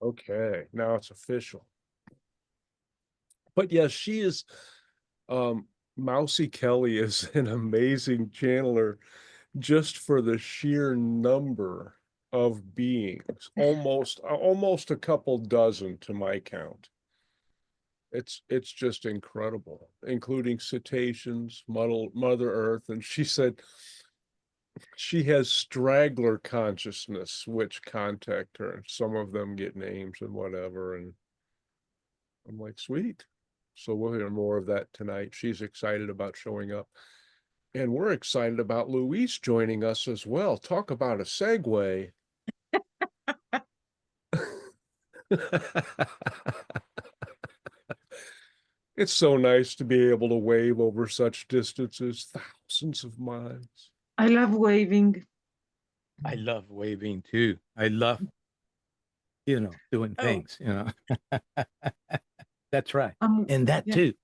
Okay, now it's official. But yes, she is Mousie Kelly is an amazing channeler just for the sheer number of beings. Almost a couple dozen to my count. It's just incredible, including cetaceans, Mother Earth, and she said she has straggler consciousness which contact her. Some of them get names and whatever, and I'm like, sweet. So we'll hear more of that tonight. She's excited about showing up. And we're excited about Luis joining us as well. Talk about a segue. It's so nice to be able to wave over such distances, thousands of miles. I love waving. I love waving too. I love, doing things, That's right. And that yeah. too,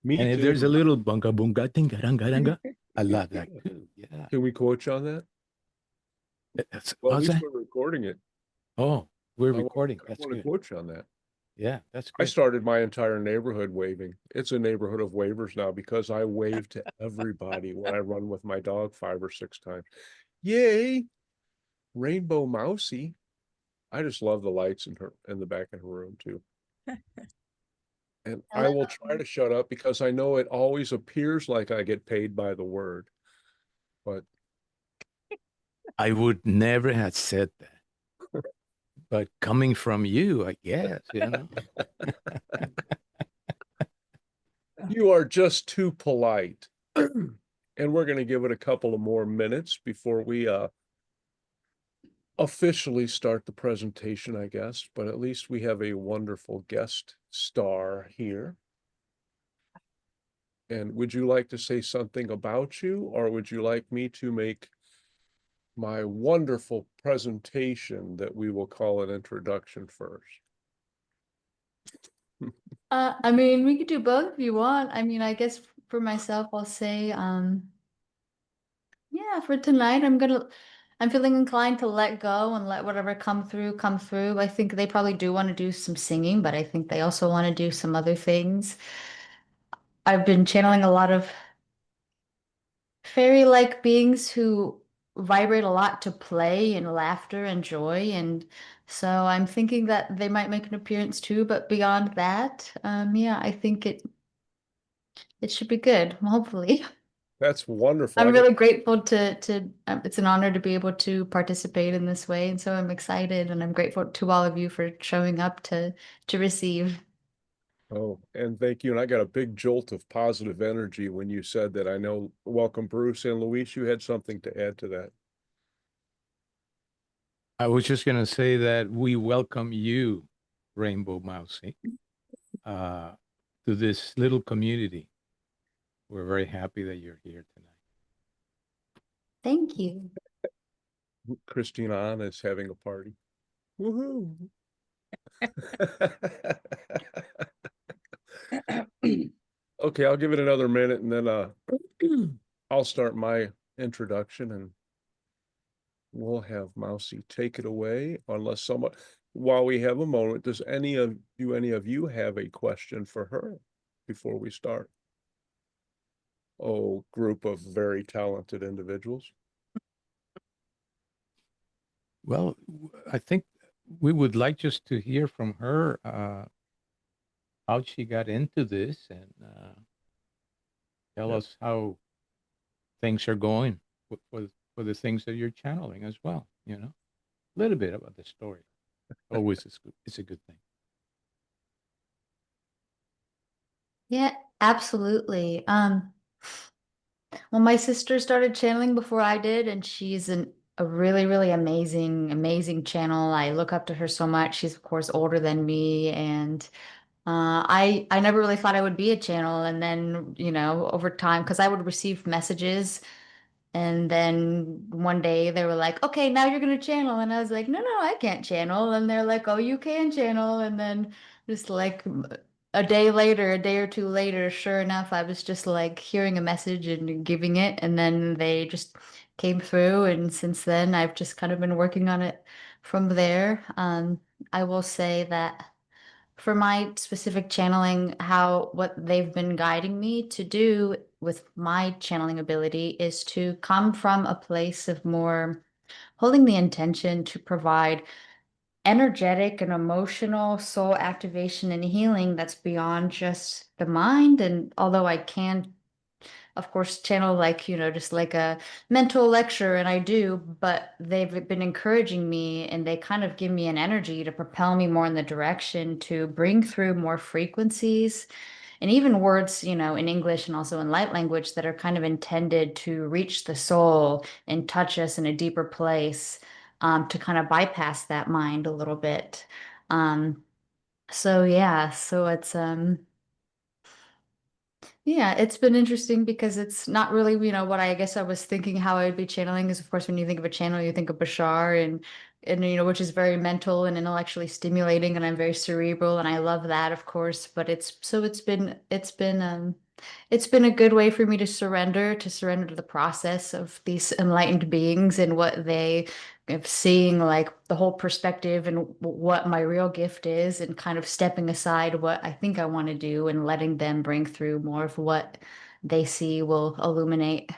Me And if too. there's a little bunga bunga tinga ranga ranga, I love that too. Yeah. Can we quote you on that? Well, at How's least that? we're recording it. Oh, we're I recording. want That's to good. quote you on that. Yeah, that's I good. started my entire neighborhood waving. It's a neighborhood of wavers now because I wave to everybody when I run with my dog 5 or 6 times. Yay, Rainbow Mousie. I just love the lights in the back of her room too. And I will try to shut up because I know it always appears like I get paid by the word. But I would never have said that. But coming from you, I guess, you are just too polite. And we're going to give it a couple of more minutes before we officially start the presentation, I guess. But at least we have a wonderful guest star here. And would you like to say something about you, or would you like me to make my wonderful presentation that we will call an introduction first? I mean, we could do both if you want. I mean, I guess for myself, I'll say, yeah, for tonight, I'm feeling inclined to let go and let whatever come through, come through. I think they probably do want to do some singing, but I think they also want to do some other things. I've been channeling a lot of fairy-like beings who vibrate a lot to play and laughter and joy. And so I'm thinking that they might make an appearance too, but beyond that, yeah, I think it should be good, hopefully. That's wonderful. I'm really grateful to it's an honor to be able to participate in this way, and so I'm excited, and I'm grateful to all of you for showing up to receive. Oh, and thank you. And I got a big jolt of positive energy when you said that. I know. Welcome, Bruce and Luis. You had something to add to that. I was just going to say that we welcome you, Rainbow Mousie, to this little community. We're very happy that you're here tonight. Thank you. Christina Anna is having a party. Woohoo! Okay, I'll give it another minute and then I'll start my introduction and we'll have Mousie take it away unless someone, while we have a moment, does any of you have a question for her before we start? Oh, group of very talented individuals. Well, I think we would like just to hear from her how she got into this and tell us how things are going for the things that you're channeling as well, a little bit about the story. Always it's a good thing. Yeah, absolutely. Well, my sister started channeling before I did, and she's a really, really amazing channel. I look up to her so much. She's of course older than me, and I never really thought I would be a channel. And then, over time, because I would receive messages, and then one day they were like, "Okay, now you're gonna channel," and I was like, "No, no, I can't channel." And they're like, "Oh, you can channel," and then just like a day later, a day or two later, sure enough, I was just like hearing a message and giving it. And then they just came through, and since then I've just kind of been working on it from there. I will say that for my specific channeling, what they've been guiding me to do with my channeling ability is to come from a place of more holding the intention to provide energetic and emotional soul activation and healing that's beyond just the mind. And although I can, of course, channel like, just like a mental lecture, and I do, but they've been encouraging me and they kind of give me an energy to propel me more in the direction to bring through more frequencies and even words, in English and also in light language that are kind of intended to reach the soul and touch us in a deeper place, to kind of bypass that mind a little bit. So yeah, so yeah, it's been interesting because it's not really, what I guess I was thinking how I would be channeling is, of course, when you think of a channel, you think of Bashar and which is very mental and intellectually stimulating, and I'm very cerebral, and I love that, of course. But it's been a good way for me to surrender to the process of these enlightened beings and what they of seeing like the whole perspective and what my real gift is, and kind of stepping aside what I think I want to do and letting them bring through more of what they see will illuminate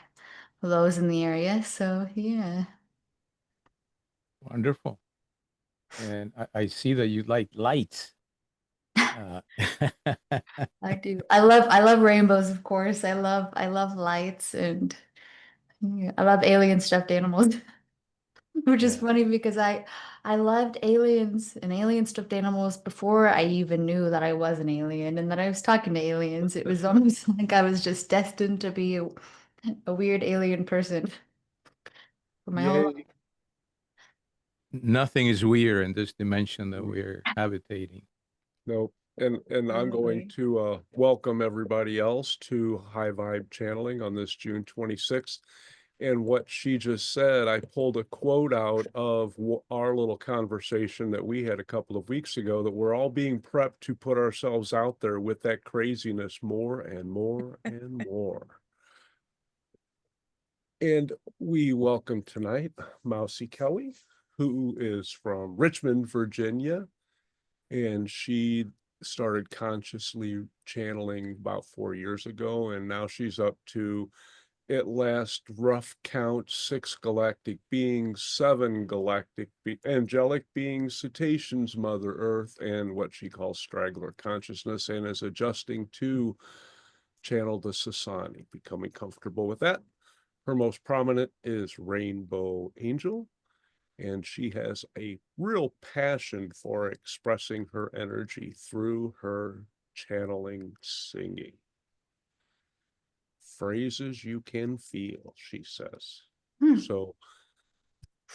those in the area. So yeah. Wonderful. And I see that you like lights. Uh, I do. I love rainbows, of course. I love lights, and yeah, I love alien stuffed animals. Which is yeah. funny because I loved aliens and alien stuffed animals before I even knew that I was an alien and that I was talking to aliens. It was almost like I was just destined to be a weird alien person for my whole life. Yay. Nothing is weird in this dimension that Mm, we're habitating. no. And I'm going Absolutely. to welcome everybody else to High Vibe Channeling on this June 26th. And what she just said, I pulled a quote out of our little conversation that we had a couple of weeks ago, that we're all being prepped to put ourselves out there with that craziness more and more and more. And we welcome tonight Mousie Kelly, who is from Richmond, Virginia, and she started consciously channeling about 4 years ago, and now she's up to, at last rough count, 6 galactic beings, 7 galactic angelic beings, cetaceans, Mother Earth, and what she calls straggler consciousness, and is adjusting to channel the Sassani, becoming comfortable with that. Her most prominent is Rainbow Angel, and she has a real passion for expressing her energy through her channeling singing. Phrases you can feel, she says. Hmm. So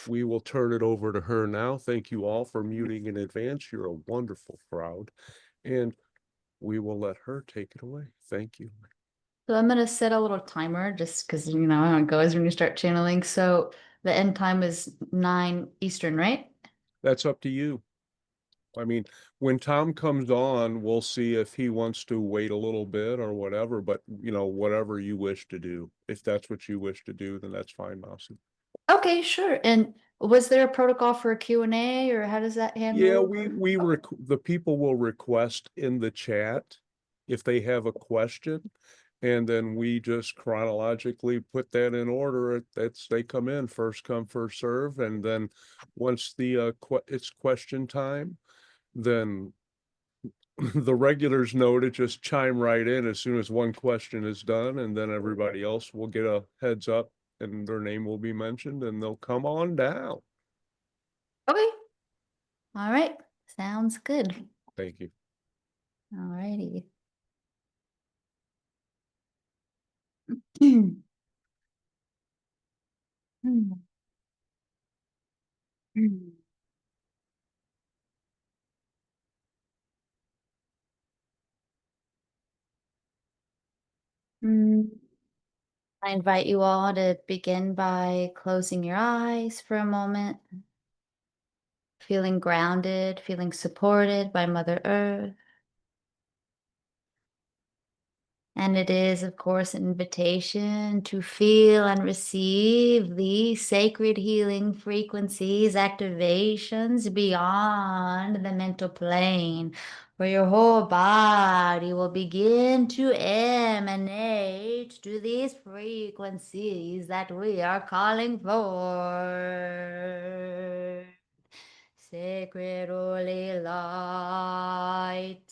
we will turn it over to her now. Thank you all for muting in advance. You're a wonderful crowd. And we will let her take it away. Thank you. So I'm gonna set a little timer just because how it goes when you start channeling. So the end time is 9 Eastern, right? That's up to you. I mean, when Tom comes on, we'll see if he wants to wait a little bit or whatever, but whatever you wish to do. If that's what you wish to do, then that's fine, Mousie. Okay, sure. And was there a protocol for a Q&A, or how does that Yeah, handle? the people will request in the chat if they have a question, and then we just chronologically put that in order. They come in first come, first serve, and then once it's question time, then the regulars know to just chime right in as soon as one question is done, and then everybody else will get a heads up and their name will be mentioned and they'll come on down. Okay. All right. Sounds good. Thank you. All righty. Mm, mm, mm. Mm. I invite you all to begin by closing your eyes for a moment, feeling grounded, feeling supported by Mother Earth. And it is, of course, an invitation to feel and receive these sacred healing frequencies, activations beyond the mental plane, where your whole body will begin to emanate to these frequencies that we are calling for. Sacred holy light.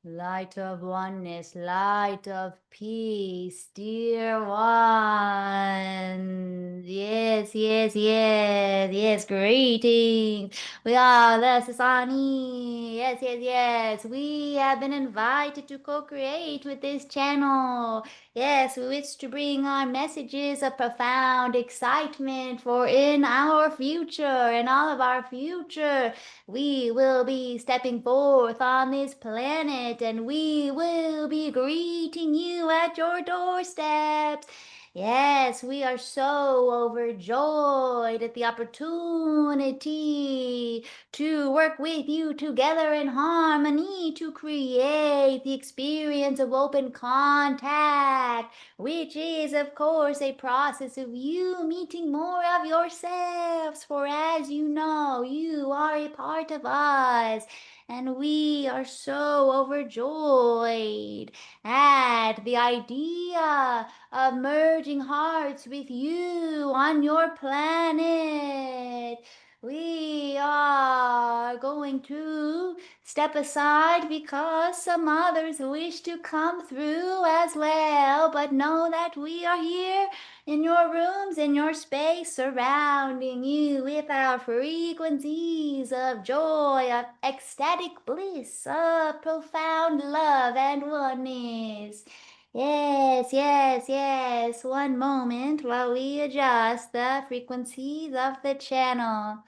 Light of oneness, light of peace, dear one. Yes, yes, yes, yes, greetings. We are the Sassani. Yes, yes, yes. We have been invited to co-create with this channel. Yes, we wish to bring our messages of profound excitement for in our future, in all of our future. We will be stepping forth on this planet and we will be greeting you at your doorsteps. Yes, we are so overjoyed at the opportunity to work with you together in harmony to create the experience of open contact, which is, of course, a process of you meeting more of yourselves. For as you know, you are a part of us, and we are so overjoyed at the idea of merging hearts with you on your planet. We are going to step aside because some others wish to come through as well, but know that we are here in your rooms, in your space, surrounding you with our frequencies of joy, of ecstatic bliss, of profound love and oneness. Yes, yes, yes. One moment while we adjust the frequencies of the channel.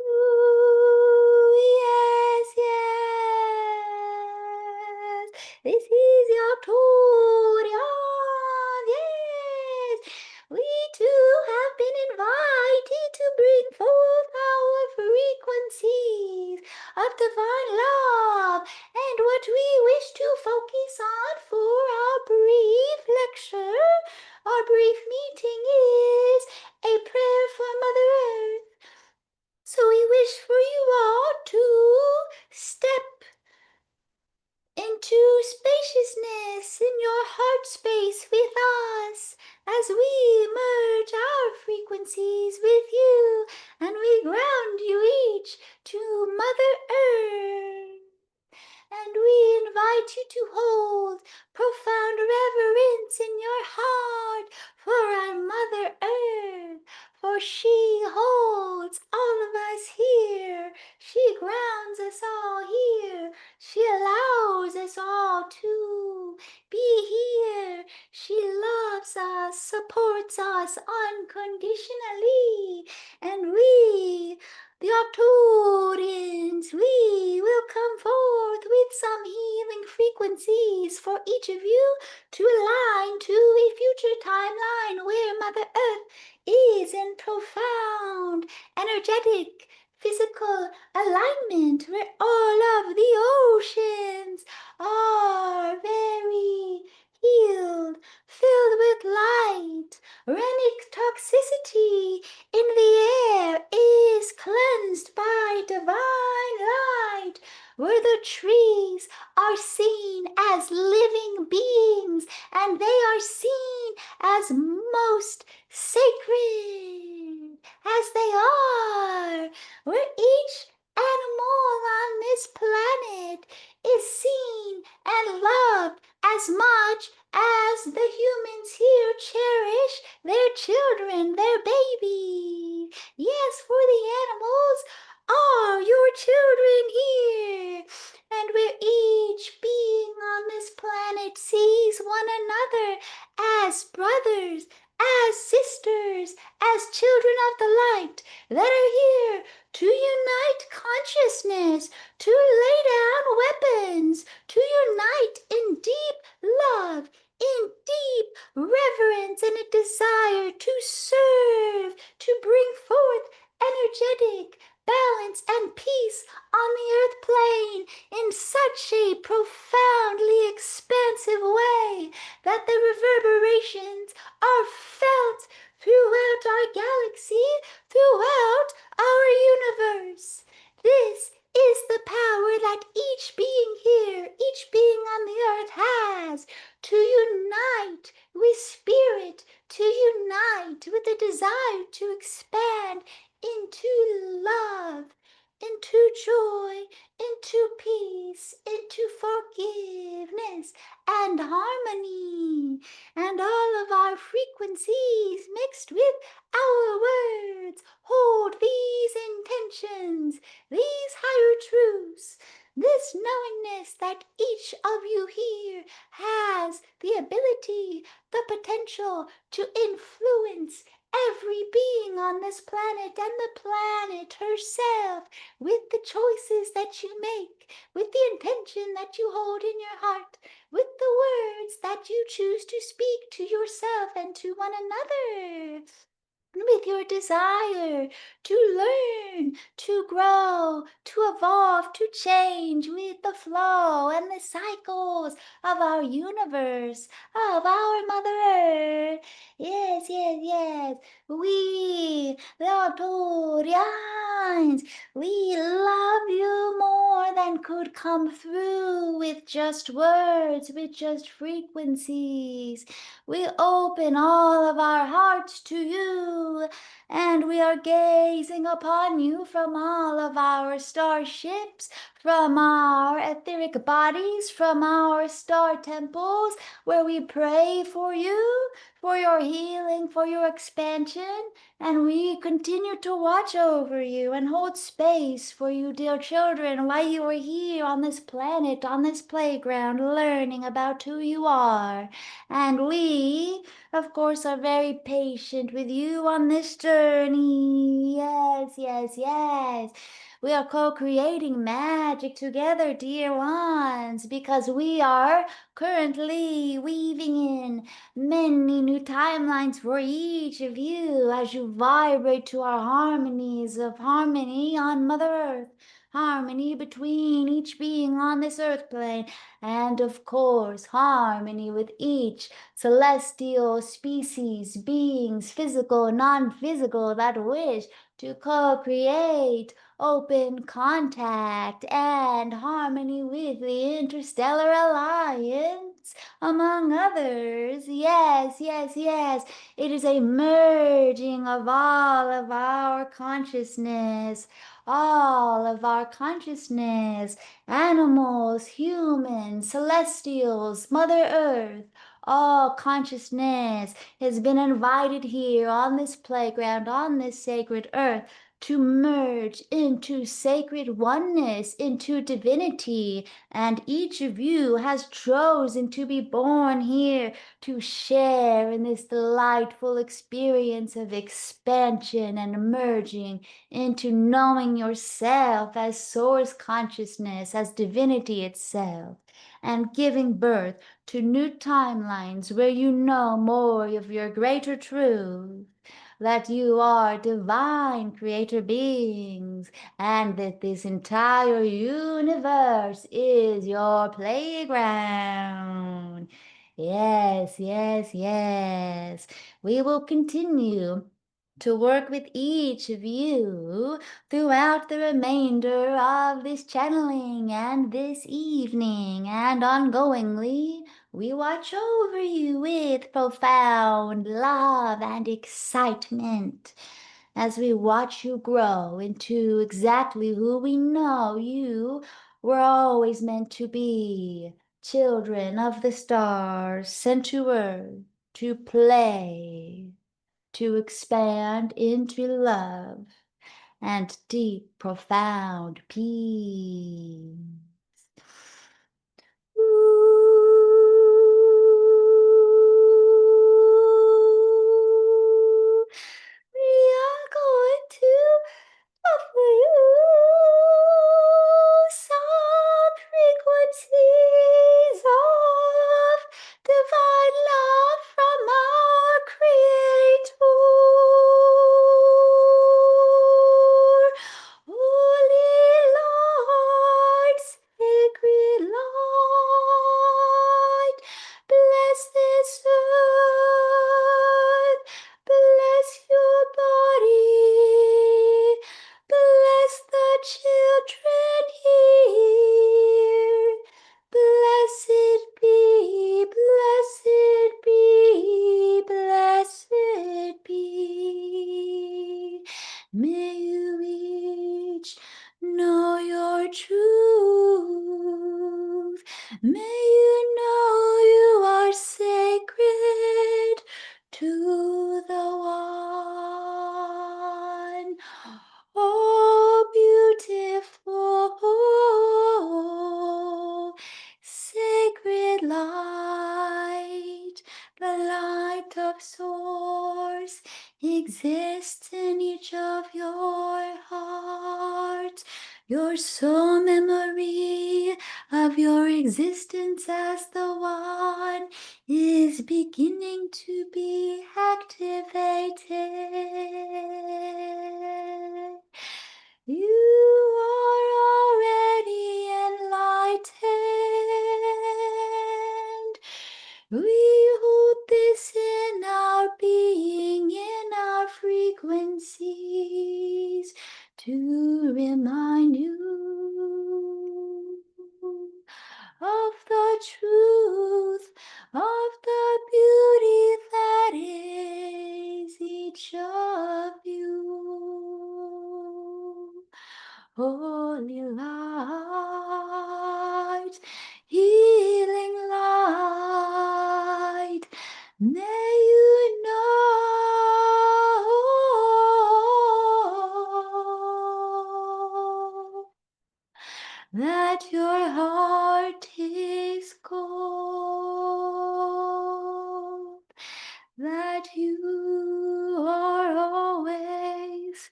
Ooh, yes, yes. This is your Arcturians. Yes. We too have been invited to bring forth our frequencies of divine love. And what we wish to focus on for our brief lecture, our brief meeting is a prayer for Mother Earth. So we wish for you all to step into spaciousness in your heart space with us as we merge our frequencies with you and we ground you each to Mother Earth. And we invite you to hold profound reverence in your heart for our Mother Earth, for she holds all of us here. She grounds us all here. She allows us all to be here. She loves us, supports us unconditionally, and we, the Arcturians, we will come forth with some healing frequencies for each of you to align to a future timeline where Mother Earth is in profound, energetic, physical alignment, where all of the oceans are very healed, filled with light. Renic toxicity in the air is cleansed by divine light, where the trees are seen as living beings and they are seen as most sacred as they are, where each animal on this planet is seen and loved as much as the humans here cherish their children, their babies. Yes, for the animals are your children here, and where each being on this planet sees one another as brothers, as sisters, as children of the light that are here to unite consciousness, to lay down weapons, to unite in deep love, in deep reverence, and a desire to serve, to bring forth energetic, balance and peace on the earth plane in such a profoundly expansive way that the reverberations are felt throughout our galaxy, throughout our universe. This is the power that each being here, each being on the earth has to unite with spirit, to unite with the desire to expand into love, into joy, into peace, into forgiveness and harmony, and all of our frequencies mixed with our words hold these intentions, these higher truths, this knowingness that each of you here has the ability, the potential to influence every being on this planet and the planet herself with the choices that you make, with the intention that you hold in your heart, with the words that you choose to speak to yourself and to one another, with your desire to learn, to grow, to evolve, to change with the flow and the cycles of our universe, of our Mother Earth. Yes, yes, yes. We, the Arcturians, we love you more than could come through with just words, with just frequencies. We open all of our hearts to you, and we are gazing upon you from all of our starships, from our etheric bodies, from our star temples, where we pray for you, for your healing, for your expansion, and we continue to watch over you and hold space for you, dear children, while you are here on this planet, on this playground, learning about who you are. And we, of course, are very patient with you on this journey. Yes, yes, yes. We are co-creating magic together, dear ones, because we are currently weaving in many new timelines for each of you as you vibrate to our harmonies of harmony on Mother Earth, harmony between each being on this earth plane, and of course, harmony with each celestial species, beings, physical, non-physical, that wish to co-create open contact and harmony with the interstellar alliance, among others. Yes, yes, yes. It is a merging of all of our consciousness, animals, humans, celestials, Mother Earth. All consciousness has been invited here on this playground, on this sacred earth, to merge into sacred oneness, into divinity. And each of you has chosen to be born here to share in this delightful experience of expansion and merging into knowing yourself as source consciousness, as divinity itself, and giving birth to new timelines where you know more of your greater truth, that you are divine creator beings, and that this entire universe is your playground. Yes, yes, yes. We will continue to work with each of you throughout the remainder of this channeling and this evening, and ongoingly we watch over you with profound love and excitement as we watch you grow into exactly who we know you were always meant to be, children of the stars sent to earth to play, to expand into love and deep, profound peace. We are going to offer you some frequencies of divine love from our Creator. truth. May you know you are sacred to the one. Oh, beautiful, sacred light, the light of source exists in each of your hearts. Your soul memory of your existence as the one is beginning to be activated. You are already enlightened. We hold this in our being, in our frequencies, to remind you of the truth, of the beauty that is each of you. Holy light, healing light, may you know that your heart is gold, that you are always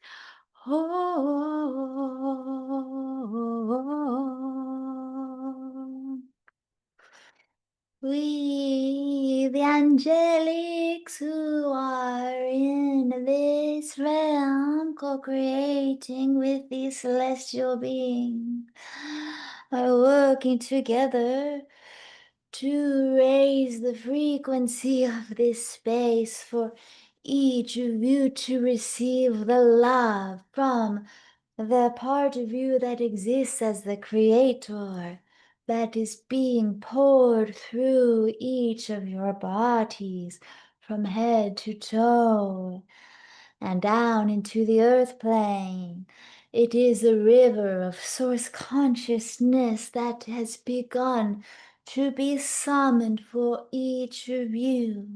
whole. We, the angelics who are in this realm, co-creating with these celestial beings, are working together to raise the frequency of this space for each of you to receive the love from the part of you that exists as the creator, that is being poured through each of your bodies from head to toe and down into the earth plane. It is a river of source consciousness that has begun to be summoned for each of you.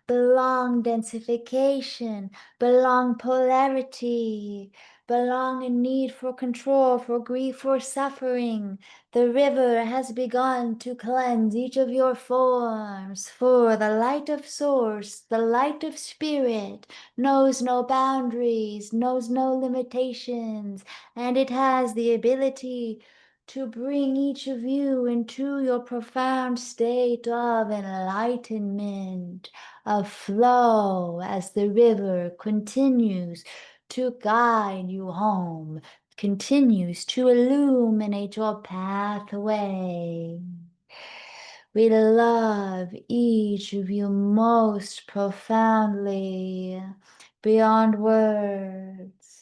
Belong densification, belong polarity, belong in need for control, for grief, for suffering. The river has begun to cleanse each of your forms, for the light of source, the light of spirit, knows no boundaries, knows no limitations, and it has the ability to bring each of you into your profound state of enlightenment, of flow, as the river continues to guide you home, continues to illuminate your pathway. We love each of you most profoundly, beyond words.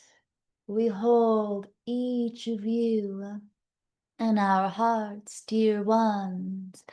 We hold each of you in our hearts, dear ones.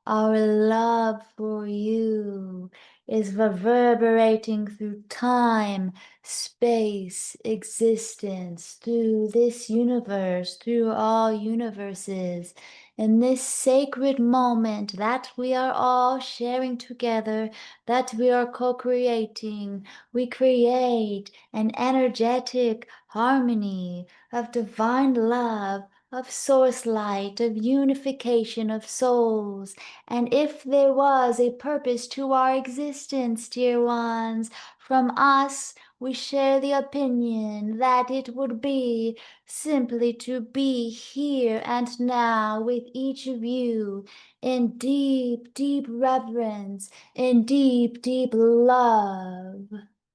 Our love for you is reverberating through time, space, existence, through this universe, through all universes. In this sacred moment that we are all sharing together, that we are co-creating, we create an energetic harmony of divine love, of source light, of unification of souls. And if there was a purpose to our existence, dear ones, from us we share the opinion that it would be simply to be here and now with each of you in deep, deep reverence, in deep, deep love,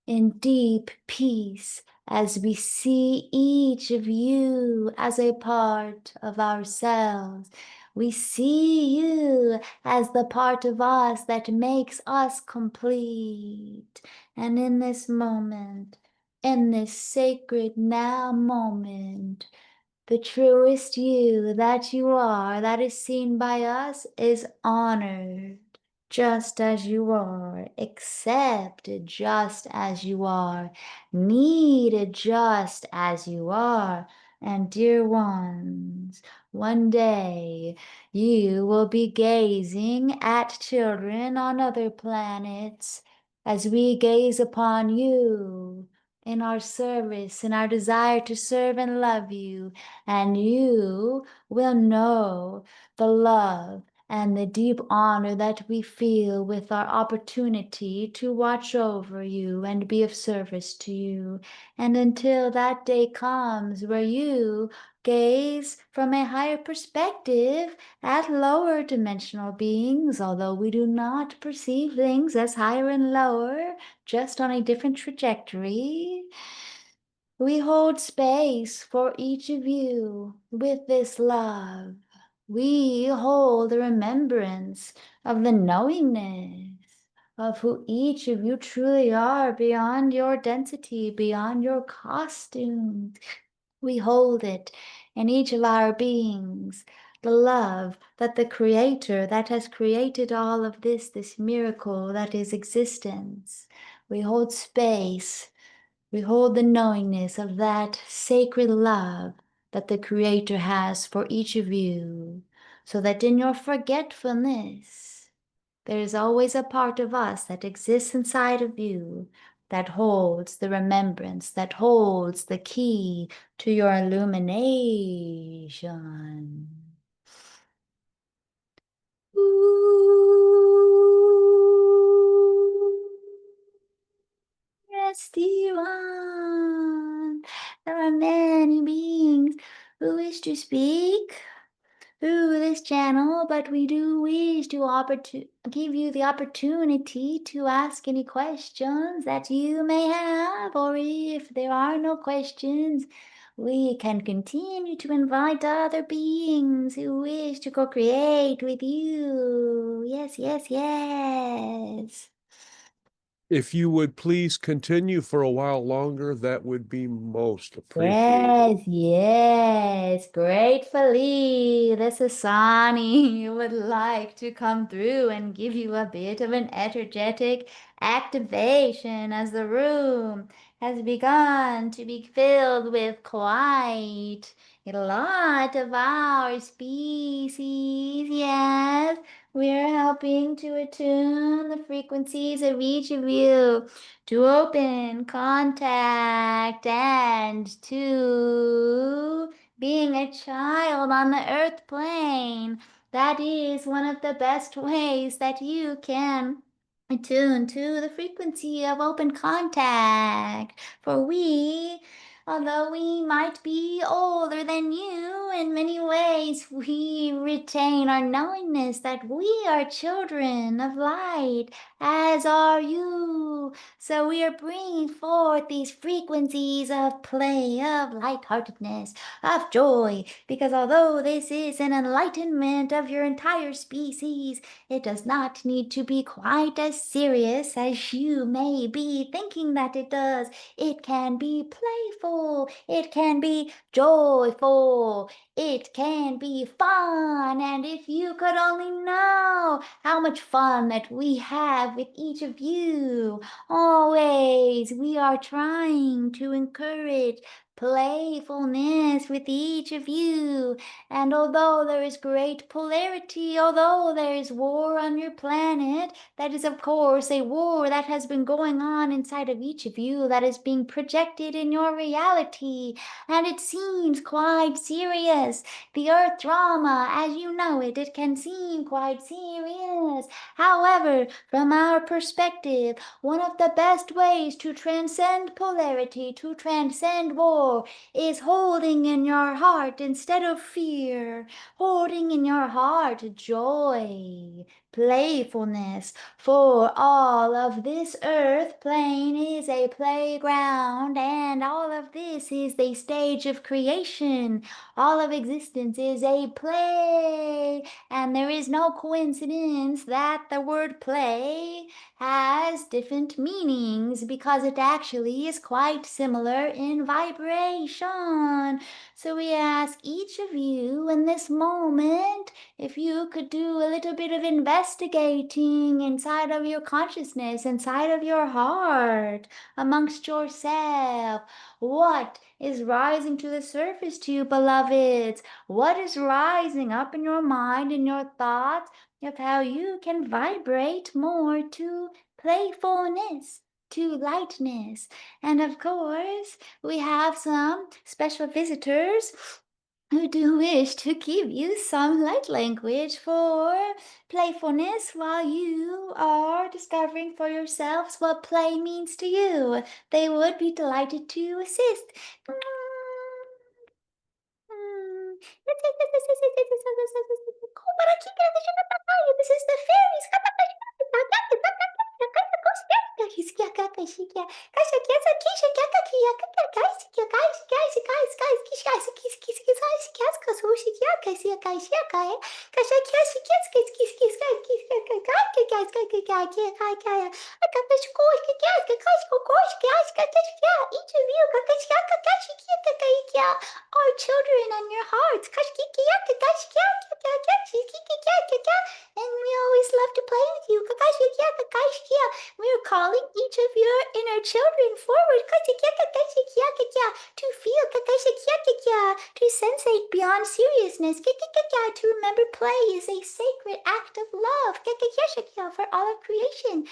in deep peace, as we see each of you as a part of ourselves. We see you as the part of us that makes us complete. And in this moment, in this sacred now moment, the truest you that you are, that is seen by us, is honored just as you are, accepted just as you are, needed just as you are, and dear ones, one day you will be gazing at children on other planets as we gaze upon you in our service, in our desire to serve and love you, and you will know the love and the deep honor that we feel with our opportunity to watch over you and be of service to you. And until that day comes where you gaze from a higher perspective at lower dimensional beings, although we do not perceive things as higher and lower, just on a different trajectory. We hold space for each of you with this love. We hold the remembrance of the knowingness of who each of you truly are beyond your density, beyond your costumes. We hold it in each of our beings, the love that the Creator that has created all of this miracle that is existence. We hold space. We hold the knowingness of that sacred love that the Creator has for each of you, so that in your forgetfulness, there is always a part of us that exists inside of you that holds the remembrance, that holds the key to your illumination. Yes, dear one, there are many beings who wish to speak through this channel, but we do wish to give you the opportunity to ask any questions that you may have, or if there are no questions, we can continue to invite other beings who wish to co-create with you. Yes, yes, yes. If you would please continue for a while longer, that would be most appreciated. Yes, yes, gratefully, the Sassani would like to come through and give you a bit of an energetic activation as the room has begun to be filled with quite a lot of our species. Yes, we're helping to attune the frequencies of each of you to open contact and to being a child on the earth plane. That is one of the best ways that you can attune to the frequency of open contact. For we, although we might be older than you in many ways, we retain our knowingness that we are children of light, as are you. So we are bringing forth these frequencies of play, of light-heartedness, of joy, because although this is an enlightenment of your entire species, it does not need to be quite as serious as you may be thinking that it does. It can be playful, it can be joyful, it can be fun, and if you could only know how much fun that we have with each of you. Always, we are trying to encourage playfulness with each of you. And although there is great polarity, although there is war on your planet, that is, of course, a war that has been going on inside of each of you that is being projected in your reality. And it seems quite serious. The Earth drama, as you know it, it can seem quite serious. However, from our perspective, one of the best ways to transcend polarity, to transcend war, is holding in your heart instead of fear, holding in your heart joy, playfulness, for all of this earth plane is a playground, and all of this is the stage of creation. All of existence is a play, and there is no coincidence that the word play has different meanings because it actually is quite similar in vibration. So we ask each of you in this moment if you could do a little bit of investigating inside of your consciousness, inside of your heart, amongst yourself, what is rising to the surface to you, beloveds? What is rising up in your mind and your thoughts of how you can vibrate more to playfulness, to lightness? And of course, we have some special visitors who do wish to give you some light language for playfulness while you are discovering for yourselves what play means to you. They would be delighted to assist. This is the fairies. Our children and your hearts. And we always love to play with you. We are calling each of your inner children forward to feel, to sensate beyond seriousness, to remember play is a sacred act of love for all of creation.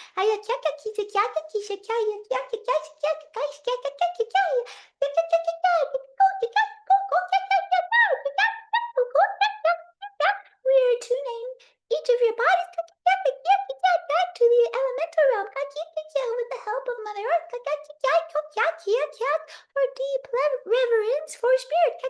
We are tuning each of your bodies back to the elemental realm with the help of Mother Earth for deep reverence for spirit.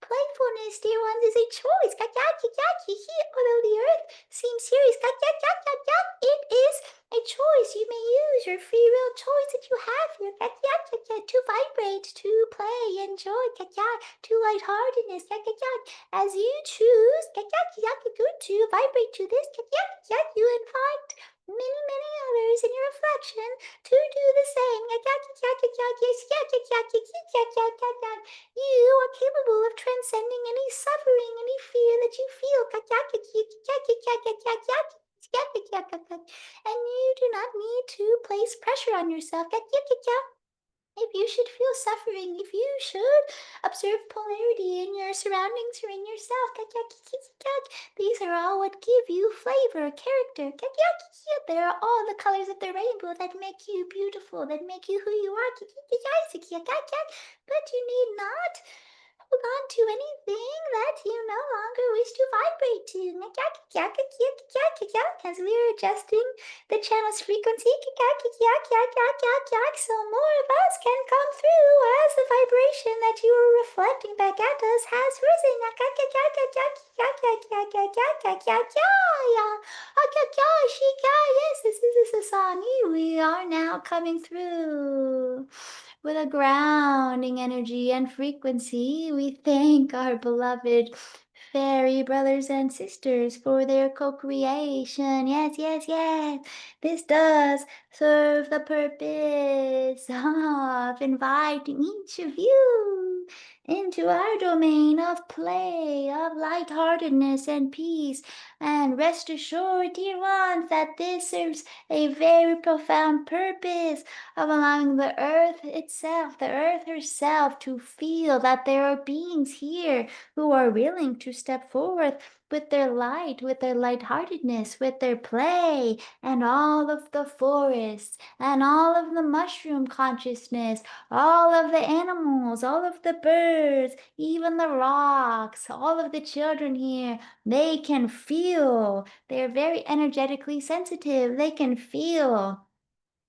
Playfulness, dear ones, is a choice. Although the earth seems serious, it is a choice. You may use your free will choice that you have here to vibrate, to play, enjoy, to lightheartedness, as you choose to vibrate to this, you invite many others in your reflection to do the same. You are capable of transcending any suffering, any fear that you feel. And you do not need to place pressure on yourself. If you should feel suffering, if you should observe polarity in your surroundings or in yourself, these are all what give you flavor, character. They are all the colors of the rainbow that make you beautiful, that make you who you are. But you need not hold on to anything that you no longer wish to vibrate to. As we are adjusting the channel's frequency, so more of us can come through as the vibration that you are reflecting back at us has risen. Yes, this is a Sassani. We are now coming through with a grounding energy and frequency. We thank our beloved fairy brothers and sisters for their co-creation. Yes. This does serve the purpose of inviting each of you into our domain of play, of lightheartedness and peace. And rest assured, dear ones, that this serves a very profound purpose of allowing the earth itself, the earth herself, to feel that there are beings here who are willing to step forward with their light, with their lightheartedness, with their play, and all of the forests, and all of the mushroom consciousness, all of the animals, all of the birds, even the rocks, all of the children here, they can feel. They're very energetically sensitive. They can feel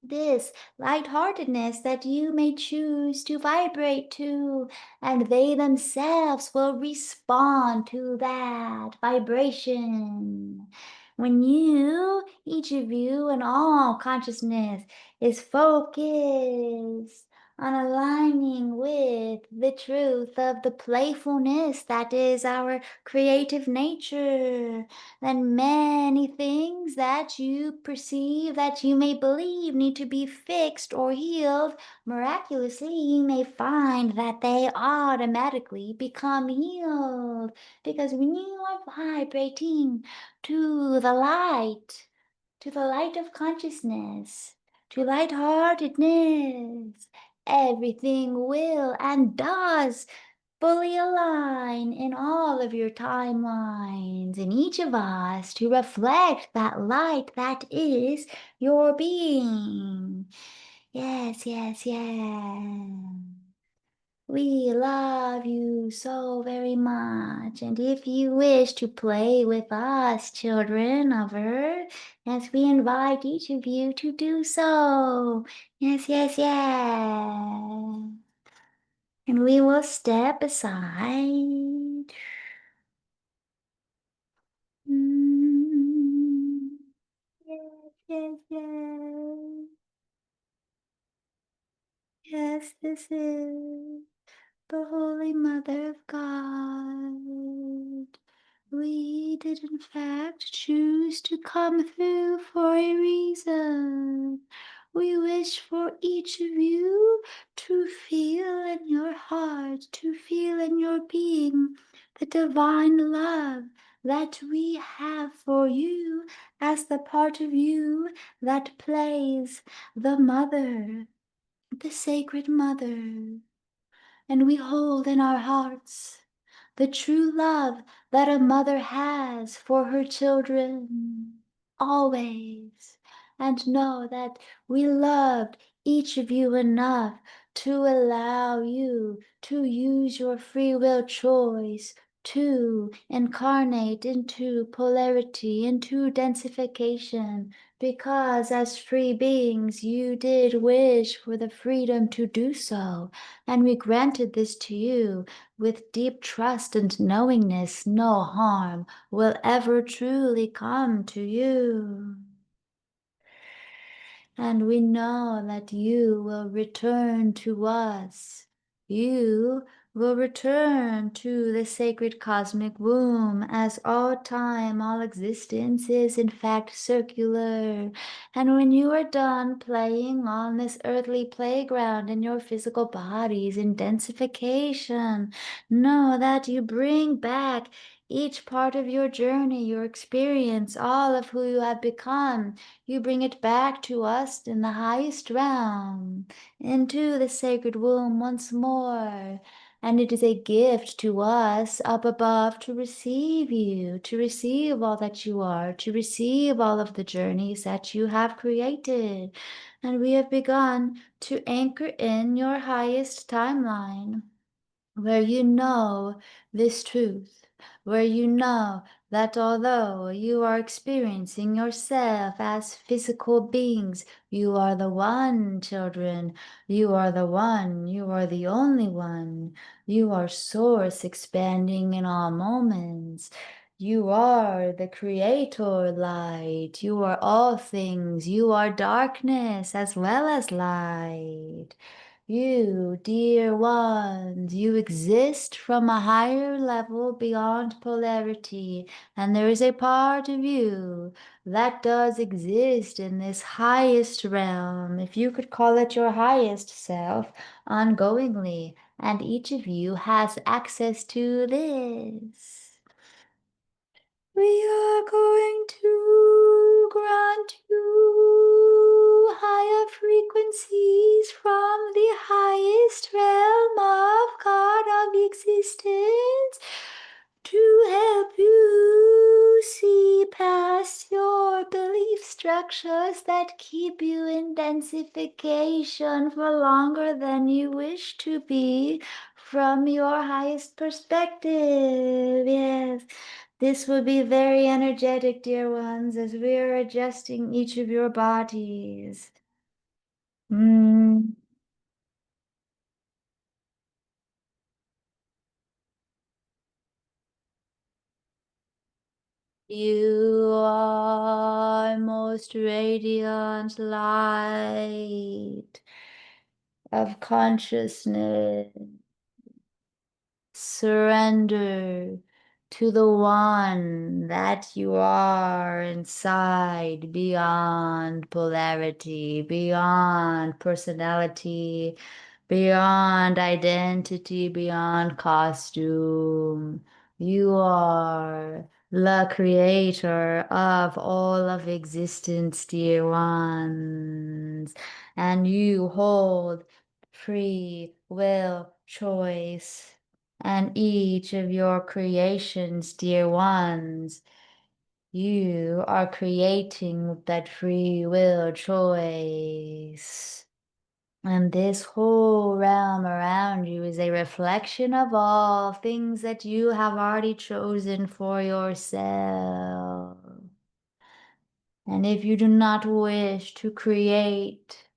this lightheartedness that you may choose to vibrate to, and they themselves will respond to that vibration. When you, each of you, and all consciousness is focused on aligning with the truth of the playfulness that is our creative nature, then many things that you perceive, that you may believe need to be fixed or healed, miraculously you may find that they automatically become healed, because when you are vibrating to the light, of consciousness, to light-heartedness, everything will and does fully align in all of your timelines, in each of us, to reflect that light that is your being. Yes, yes, yes. We love you so very much, and if you wish to play with us, children of Earth, yes, we invite each of you to do so. Yes, yes, yes. And we will step aside. Yes, yes, yes. Yes, this is the Holy Mother of God. We did in fact choose to come through for a reason. We wish for each of you to feel in your heart, to feel in your being the divine love that we have for you as the part of you that plays the mother, the sacred mother. And we hold in our hearts the true love that a mother has for her children, always. And know that we loved each of you enough to allow you to use your free will choice to incarnate into polarity, into densification, because as free beings you did wish for the freedom to do so, and we granted this to you with deep trust and knowingness no harm will ever truly come to you. And we know that you will return to us. You will return to the sacred cosmic womb, as all time, all existence is in fact circular. And when you are done playing on this earthly playground in your physical bodies in densification, know that you bring back each part of your journey, your experience, all of who you have become. You bring it back to us in the highest realm, into the sacred womb once more. And it is a gift to us up above to receive you, to receive all that you are, to receive all of the journeys that you have created. And we have begun to anchor in your highest timeline, where you know this truth, where you know that although you are experiencing yourself as physical beings, you are the one, children. You are the one. You are the only one. You are source expanding in all moments. You are the creator light. You are all things. You are darkness as well as light. You, dear ones, you exist from a higher level beyond polarity, and there is a part of you that does exist in this highest realm, if you could call it your highest self, ongoingly, and each of you has access to this. We are going to grant you higher frequencies from the highest realm of God of existence to help you see past your belief structures that keep you in densification for longer than you wish to be from your highest perspective. Yes. This will be very energetic, dear ones, as we are adjusting each of your bodies. Mm. You are most radiant light. of consciousness. Surrender to the one that you are inside, beyond polarity, beyond personality, beyond identity, beyond costume. You are the creator of all of existence, dear ones, and you hold free will choice. And each of your creations, dear ones, you are creating with that free will choice. And this whole realm around you is a reflection of all things that you have already chosen for yourself. And if you do not wish to create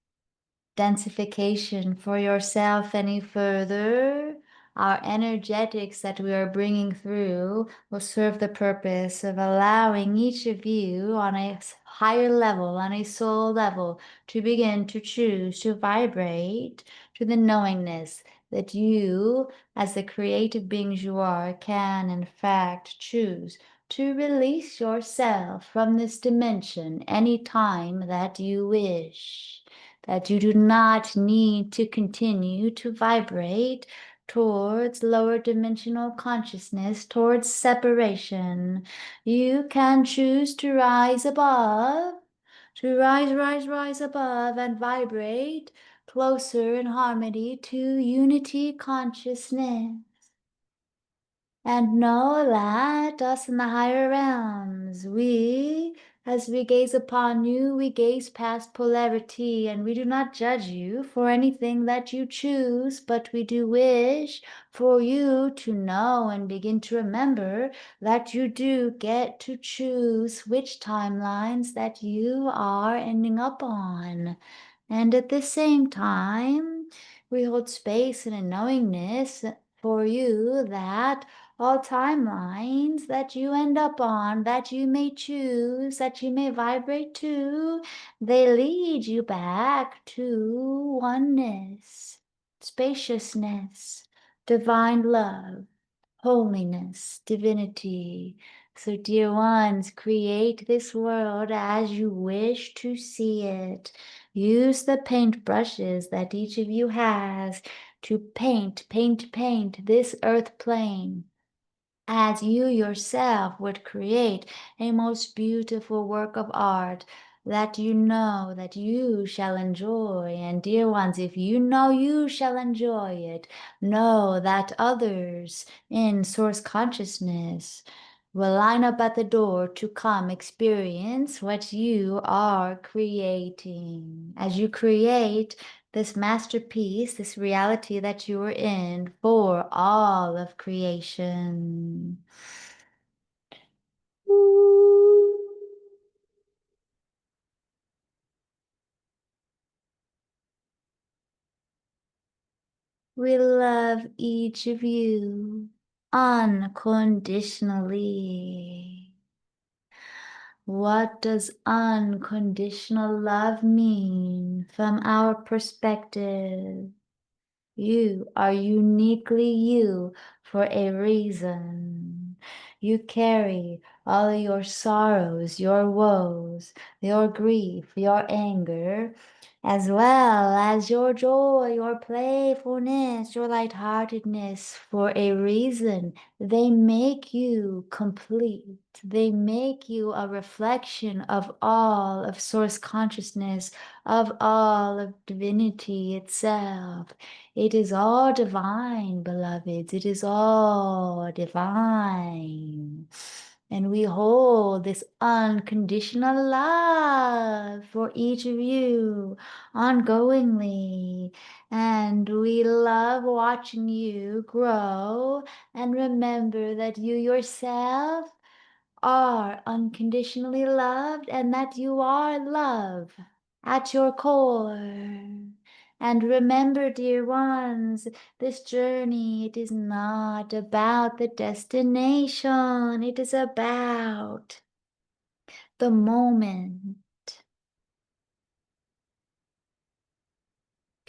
densification for yourself any further, our energetics that we are bringing through will serve the purpose of allowing each of you on a higher level, on a soul level, to begin to choose to vibrate to the knowingness that you, as the creative beings you are, can in fact choose to release yourself from this dimension any time that you wish, that you do not need to continue to vibrate towards lower dimensional consciousness, towards separation. You can choose to rise above, to rise above and vibrate closer in harmony to unity consciousness. And know that us in the higher realms, as we gaze upon you, we gaze past polarity, and we do not judge you for anything that you choose, but we do wish for you to know and begin to remember that you do get to choose which timelines that you are ending up on. And at the same time, we hold space and a knowingness for you that all timelines that you end up on, that you may choose, that you may vibrate to, they lead you back to oneness, spaciousness, divine love, holiness, divinity. So, dear ones, create this world as you wish to see it. Use the paint brushes that each of you has to paint this earth plane as you yourself would create a most beautiful work of art that you know that you shall enjoy. And dear ones, if you know you shall enjoy it, know that others in source consciousness will line up at the door to come experience what you are creating. As you create this masterpiece, this reality that you are in for all of creation. We love each of you unconditionally. What does unconditional love mean from our perspective? You are uniquely you for a reason. You carry all of your sorrows, your woes, your grief, your anger, as well as your joy, your playfulness, your light-heartedness for a reason. They make you complete. They make you a reflection of all of source consciousness, of all of divinity itself. It is all divine, beloveds. It is all divine. And we hold this unconditional love for each of you ongoingly. And we love watching you grow and remember that you yourself are unconditionally loved and that you are love at your core. And remember, dear ones, this journey, it is not about the destination. It is about the moment.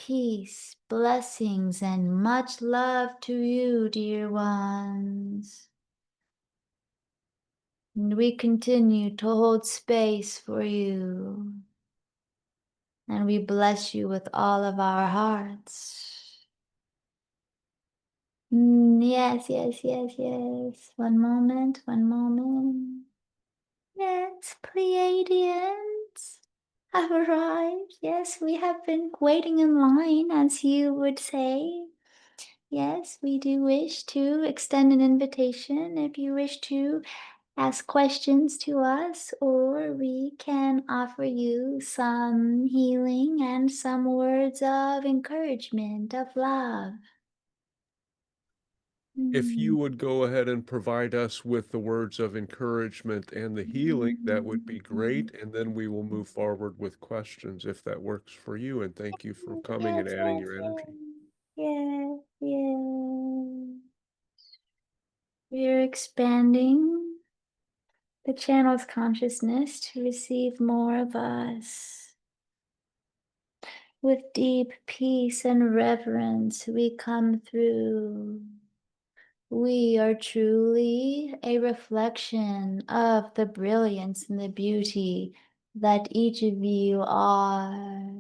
peace, blessings, and much love to you, dear ones. And we continue to hold space for you. And we bless you with all of our hearts. Yes, yes, yes, yes. One moment, one moment. Yes, Pleiadians have arrived. Yes, we have been waiting in line, as you would say. Yes, we do wish to extend an invitation if you wish to ask questions to us, or we can offer you some healing and some words of encouragement, of love. If you would go ahead and provide us with the words of encouragement and the healing, that would be great. And then we will move forward with questions if that works for you. And thank you for coming and Yes, adding yes, your energy. yes, yes. We're expanding the channel's consciousness to receive more of us. With deep peace and reverence, we come through. We are truly a reflection of the brilliance and the beauty that each of you are.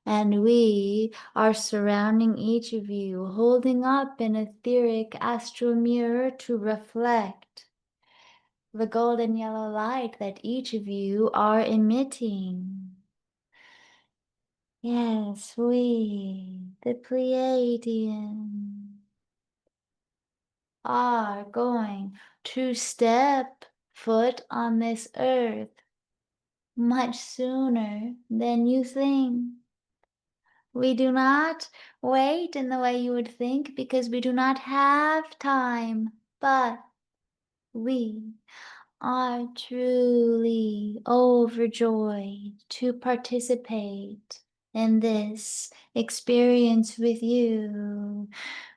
And we are surrounding each of you, holding up an etheric astral mirror to reflect the golden yellow light that each of you are emitting. Yes, we, the Pleiadians, are going to step foot on this earth much sooner than you think. We do not wait in the way you would think because we do not have time, but we are truly overjoyed to participate in this experience with you.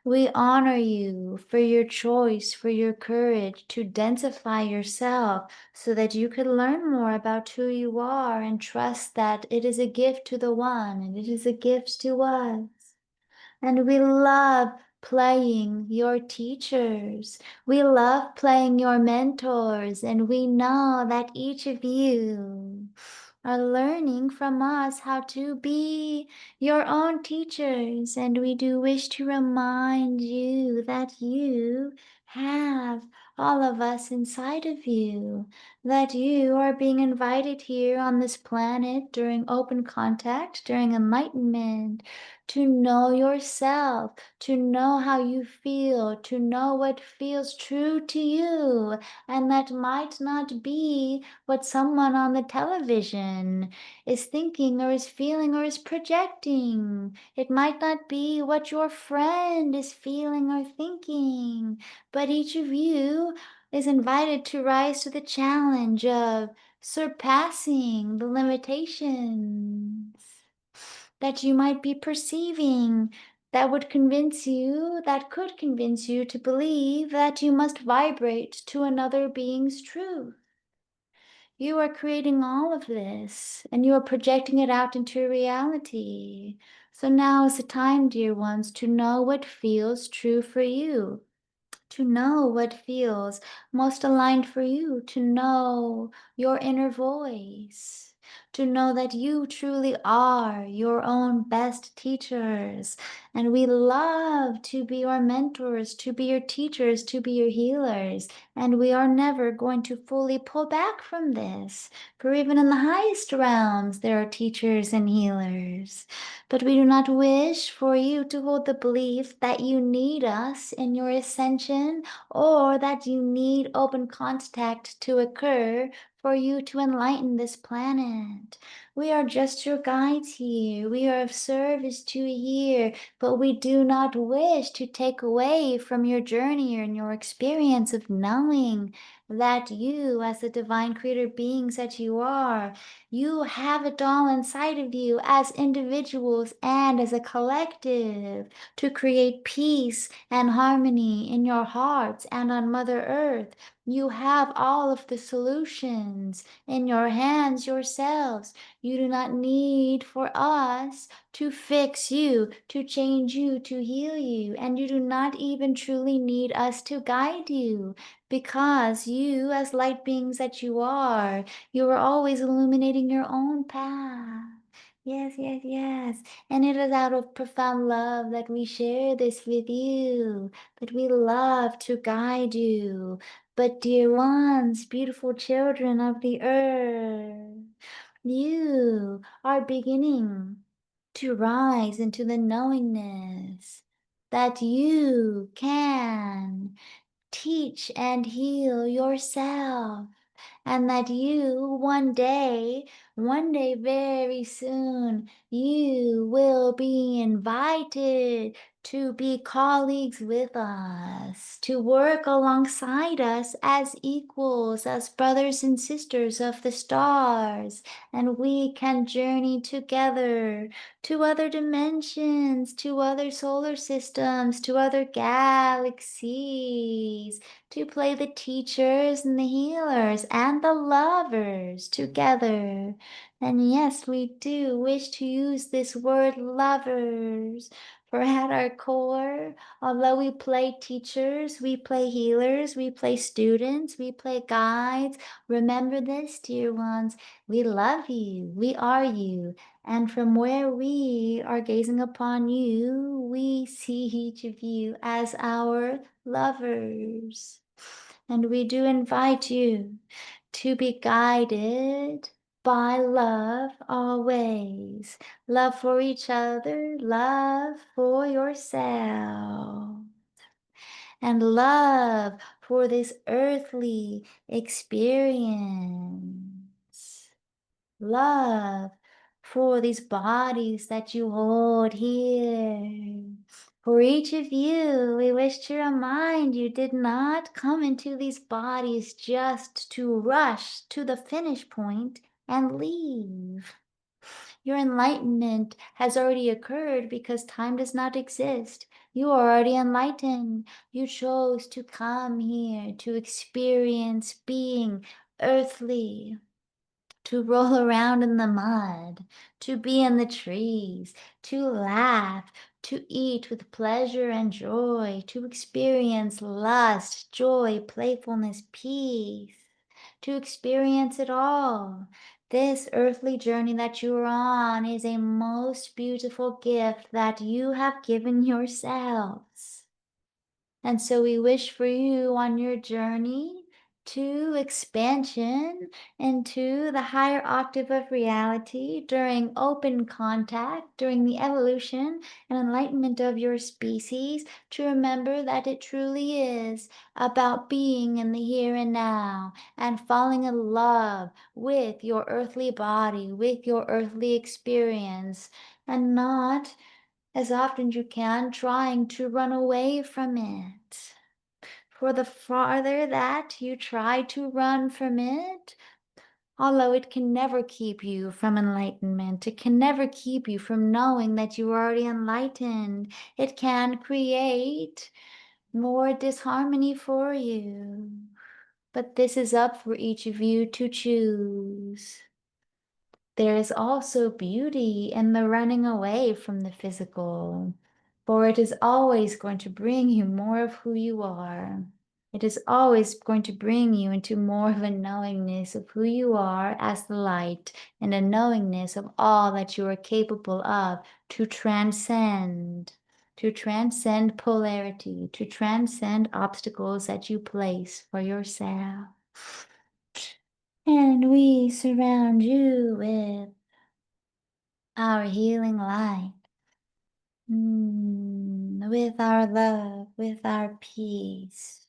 We honor you for your choice, for your courage to densify yourself so that you could learn more about who you are and trust that it is a gift to the one and it is a gift to us. And we love playing your teachers. We love playing your mentors, and we know that each of you are learning from us how to be your own teachers. And we do wish to remind you that you have all of us inside of you, that you are being invited here on this planet during open contact, during enlightenment, to know yourself, to know how you feel, to know what feels true to you. And that might not be what someone on the television is thinking or is feeling or is projecting. It might not be what your friend is feeling or thinking, but each of you is invited to rise to the challenge of surpassing the limitations that you might be perceiving that could convince you to believe that you must vibrate to another being's truth. You are creating all of this and you are projecting it out into reality. So now is the time, dear ones, to know what feels true for you, to know what feels most aligned for you, to know your inner voice, to know that you truly are your own best teachers. And we love to be your mentors, to be your teachers, to be your healers. And we are never going to fully pull back from this. For even in the highest realms, there are teachers and healers. But we do not wish for you to hold the belief that you need us in your ascension or that you need open contact to occur for you to enlighten this planet. We are just your guides here. We are of service to you here, but we do not wish to take away from your journey and your experience of knowing that you, as the divine creator beings that you are, you have it all inside of you as individuals and as a collective to create peace and harmony in your hearts and on Mother Earth. You have all of the solutions in your hands yourselves. You do not need for us to fix you, to change you, to heal you, and you do not even truly need us to guide you, because you, as light beings that you are always illuminating your own path. Yes, yes, yes. And it is out of profound love that we share this with you, that we love to guide you. But, dear ones, beautiful children of the earth, you are beginning to rise into the knowingness that you can teach and heal yourself, and that you one day very soon, you will be invited to be colleagues with us, to work alongside us as equals, as brothers and sisters of the stars, and we can journey together to other dimensions, to other solar systems, to other galaxies, to play the teachers and the healers and the lovers together. And yes, we do wish to use this word lovers, for at our core, although we play teachers, we play healers, we play students, we play guides, remember this, dear ones, we love you, we are you. And from where we are gazing upon you, we see each of you as our lovers. And we do invite you to be guided by love always. Love for each other, love for yourself, and love for this earthly experience. Love for these bodies that you hold here. For each of you, we wish to remind you did not come into these bodies just to rush to the finish point and leave. Your enlightenment has already occurred because time does not exist. You are already enlightened. You chose to come here to experience being earthly, to roll around in the mud, to be in the trees, to laugh, to eat with pleasure and joy, to experience lust, joy, playfulness, peace, to experience it all. This earthly journey that you are on is a most beautiful gift that you have given yourselves. And so we wish for you on your journey to expansion into the higher octave of reality during open contact, during the evolution and enlightenment of your species, to remember that it truly is about being in the here and now and falling in love with your earthly body, with your earthly experience, and not, as often as you can, trying to run away from it. For the farther that you try to run from it, although it can never keep you from enlightenment, it can never keep you from knowing that you are already enlightened, it can create more disharmony for you. But this is up for each of you to choose. There is also beauty in the running away from the physical, for it is always going to bring you more of who you are. It is always going to bring you into more of a knowingness of who you are as the light, and a knowingness of all that you are capable of to transcend polarity, to transcend obstacles that you place for yourself. And we surround you with our healing light, with our love, with our peace.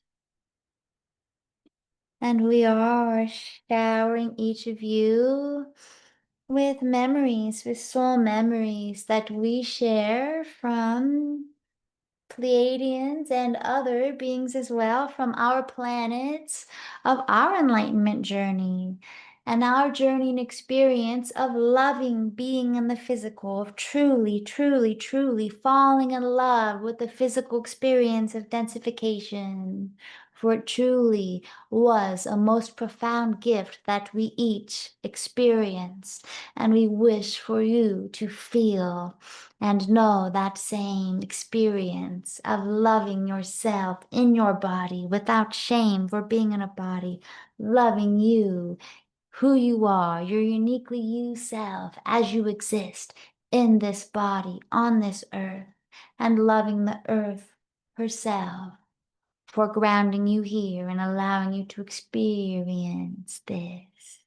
And we are showering each of you with memories, with soul memories that we share from Pleiadians and other beings as well from our planets of our enlightenment journey. and our journey and experience of loving being in the physical, of truly, truly, truly falling in love with the physical experience of densification. For it truly was a most profound gift that we each experienced, and we wish for you to feel and know that same experience of loving yourself in your body without shame for being in a body, loving you, who you are, your uniquely you self as you exist in this body, on this earth, and loving the earth herself for grounding you here and allowing you to experience this.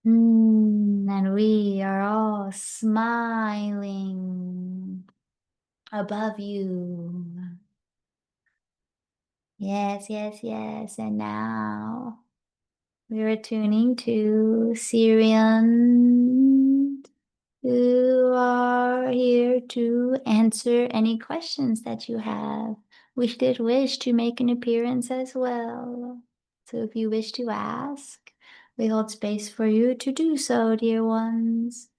And we are all smiling above you. Yes, yes, yes. And now we're attuning to Sirians who are here to answer any questions that you have. We did wish to make an appearance as well. So if you wish to ask, we hold space for you to do so, dear ones.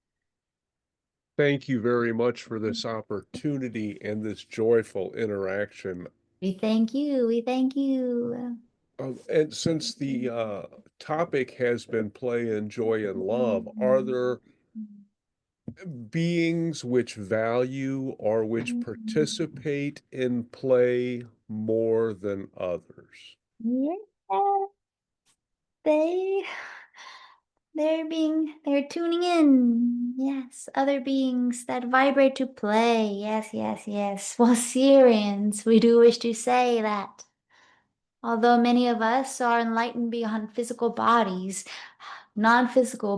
Thank you very much for this opportunity and this joyful interaction. We thank you. We thank you. And since the topic has been play and joy and love, are there beings which value or which participate in play more than others? Yeah, they they're tuning in. Yes, other beings that vibrate to play. Yes, yes, yes. Well, Sirians, we do wish to say that although many of us are enlightened beyond physical bodies, non-physical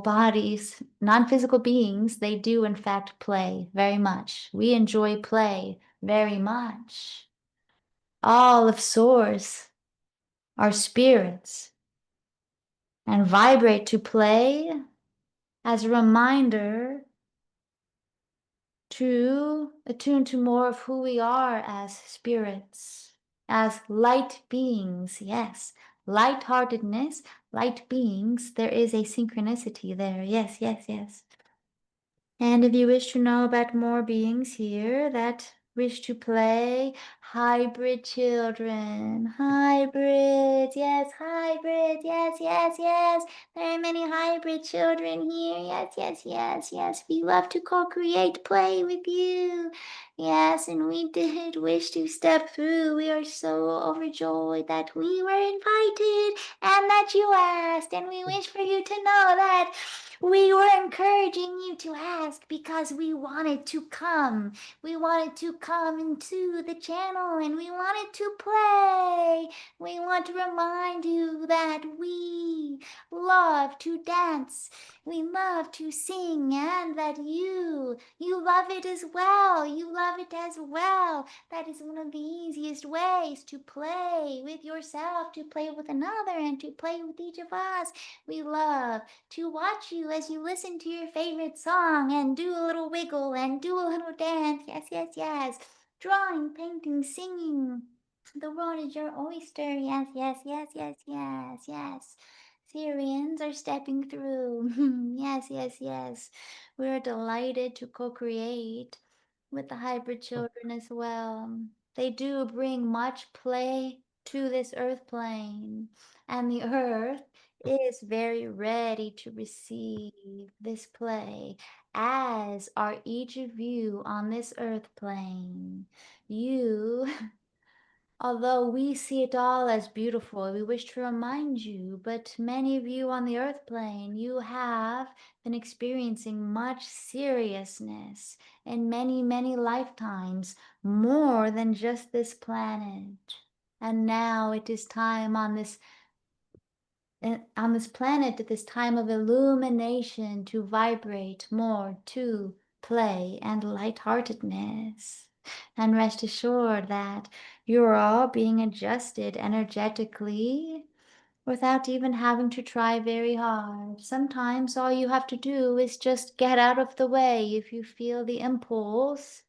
beings, they do in fact play very much. We enjoy play very much. All of Source are spirits and vibrate to play as a reminder to attune to more of who we are as spirits, as light beings. Yes, light-heartedness, light beings. There is a synchronicity there. Yes, yes, yes. And if you wish to know about more beings here that wish to play, hybrid children, hybrids, yes, hybrids, yes, yes, yes. There are many hybrid children here, yes, yes, yes, yes. We love to co-create, play with you. Yes, and we did wish to step through. We are so overjoyed that we were invited and that you asked, and we wish for you to know that we were encouraging you to ask because we wanted to come. We wanted to come into the channel and we wanted to play. We want to remind you that we love to dance. We love to sing and that you love it as well. You love it as well. That is one of the easiest ways to play with yourself, to play with another, and to play with each of us. We love to watch you as you listen to your favorite song and do a little wiggle and do a little dance. Yes, yes, yes. Drawing, painting, singing. The world is your oyster. Yes, yes, yes, yes, yes, yes. Syrians are stepping through. Yes, yes, yes. We're delighted to co-create with the hybrid children as well. They do bring much play to this earth plane, and the earth is very ready to receive this play, as are each of you on this earth plane. You, although we see it all as beautiful, we wish to remind you, but many of you on the earth plane, you have been experiencing much seriousness in many, many lifetimes, more than just this planet. And now it is time on this planet at this time of illumination to vibrate more to play and lightheartedness. And rest assured that you're all being adjusted energetically without even having to try very hard. Sometimes all you have to do is just get out of the way if you feel the impulse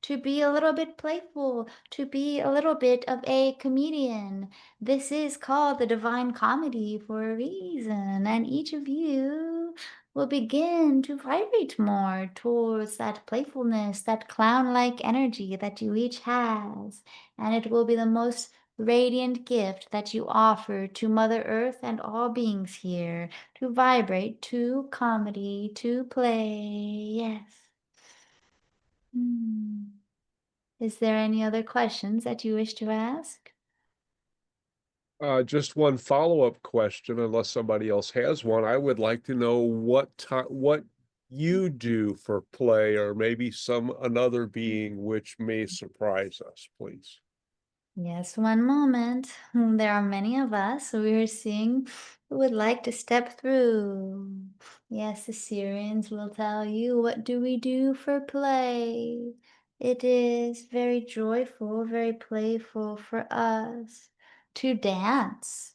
to be a little bit playful, to be a little bit of a comedian. This is called the Divine Comedy for a reason, and each of you will begin to vibrate more towards that playfulness, that clown-like energy that you each has, and it will be the most radiant gift that you offer to Mother Earth and all beings here to vibrate to comedy, to play. Yes. Is there any other questions that you wish to ask? Just one follow-up question, unless somebody else has one. I would like to know what you do for play, or maybe another being which may surprise us, please. Yes, one moment. There are many of us we are seeing who would like to step through. Yes, the Sirians will tell you, what do we do for play? It is very joyful, very playful for us to dance.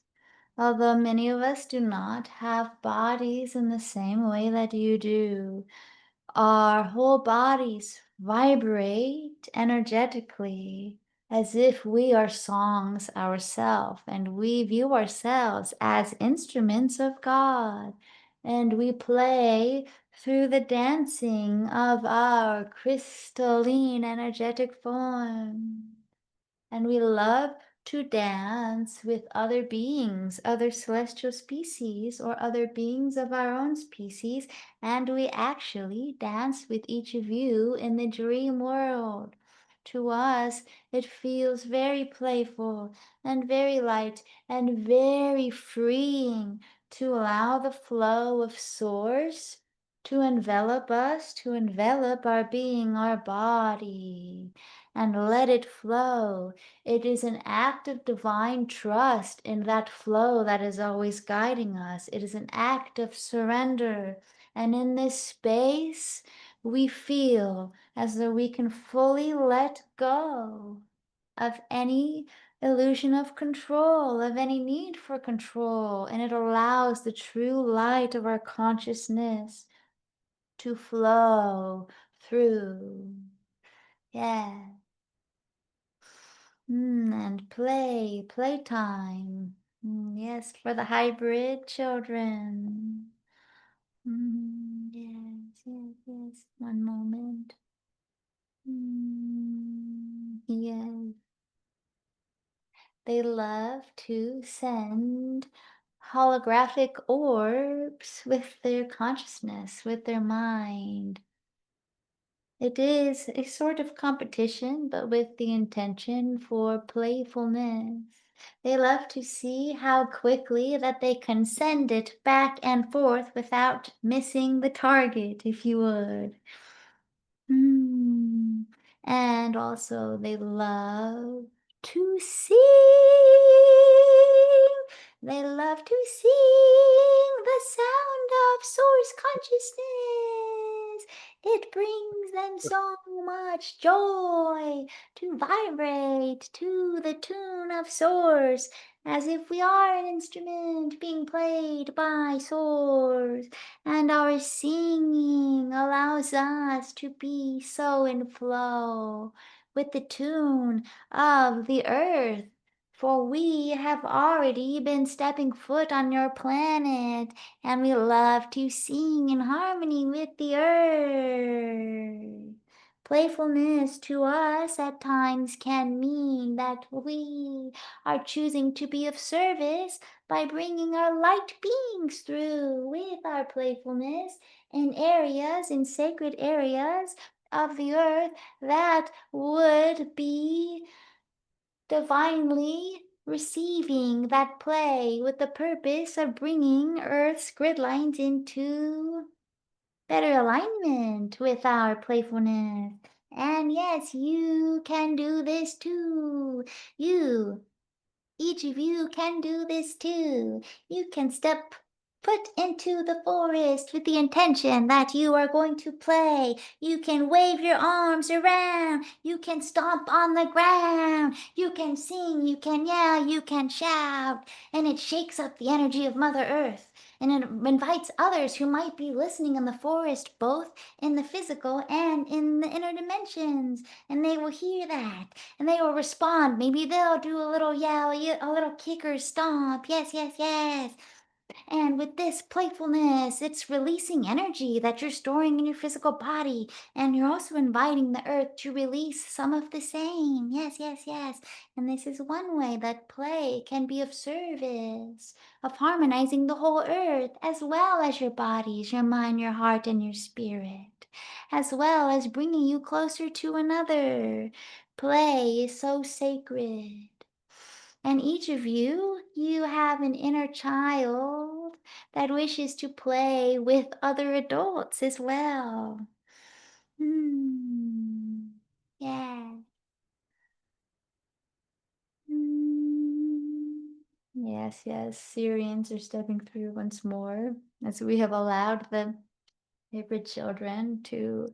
Although many of us do not have bodies in the same way that you do, our whole bodies vibrate energetically as if we are songs ourselves, and we view ourselves as instruments of God, and we play through the dancing of our crystalline energetic form. And we love to dance with other beings, other celestial species, or other beings of our own species, and we actually dance with each of you in the dream world. To us, it feels very playful and very light and very freeing to allow the flow of Source to envelop us, to envelop our being, our body, and let it flow. It is an act of divine trust in that flow that is always guiding us. It is an act of surrender. And in this space, we feel as though we can fully let go of any illusion of control, of any need for control. And it allows the true light of our consciousness to flow through. Yeah. And playtime. Yes, for the hybrid children. Yes, yes, yes. One moment. Yes. They love to send holographic orbs with their consciousness, with their mind. It is a sort of competition, but with the intention for playfulness. They love to see how quickly that they can send it back and forth without missing the target, if you would. Hmm. And also they love to sing. They love to sing the sound of source consciousness. It brings them so much joy to vibrate to the tune of source, as if we are an instrument being played by source. And our singing allows us to be so in flow with the tune of the earth. For we have already been stepping foot on your planet, and we love to sing in harmony with the earth. Playfulness to us at times can mean that we are choosing to be of service by bringing our light beings through with our playfulness in sacred areas of the earth that would be divinely receiving that play with the purpose of bringing Earth's grid lines into better alignment with our playfulness. And yes, you can do this too. Each of you can do this too. You can step foot into the forest with the intention that you are going to play. You can wave your arms around. You can stomp on the ground. You can sing, you can yell, you can shout. And it shakes up the energy of Mother Earth. and it invites others who might be listening in the forest, both in the physical and in the inner dimensions, and they will hear that and they will respond. Maybe they'll do a little yell, a little kick or stomp. Yes, yes, yes. And with this playfulness, it's releasing energy that you're storing in your physical body. And you're also inviting the earth to release some of the same. Yes, yes, yes. And this is one way that play can be of service, of harmonizing the whole earth, as well as your bodies, your mind, your heart, and your spirit, as well as bringing you closer to another. Play is so sacred. And each of you, you have an inner child that wishes to play with other adults as well. Hmm. Yeah. Hmm. Yes, yes. Sirians are stepping through once more as we have allowed the favorite children to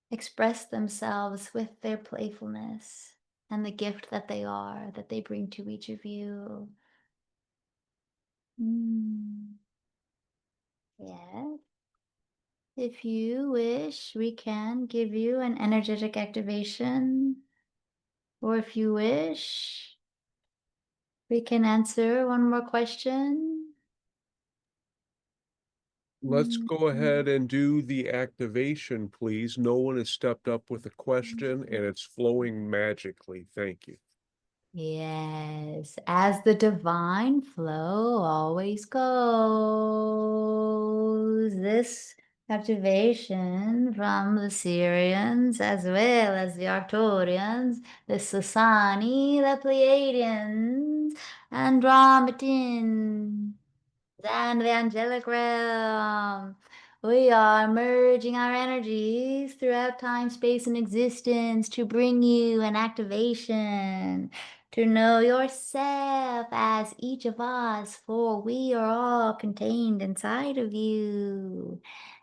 express themselves with their playfulness and the gift that they are, that they bring to each of you. Hmm. Yes. If you wish, we can give you an energetic activation. Or if you wish, we can answer one more question. Let's go Mhm. ahead and do the activation, please. No one has stepped up with a question, and it's flowing magically. Thank you. Yes, as the divine flow always goes. This activation from the Sirians as well as the Arcturians, the Sassani, the Pleiadians, Andromedans, and the angelic realm. We are merging our energies throughout time, space, and existence to bring you an activation to know yourself as each of us, for we are all contained inside of you.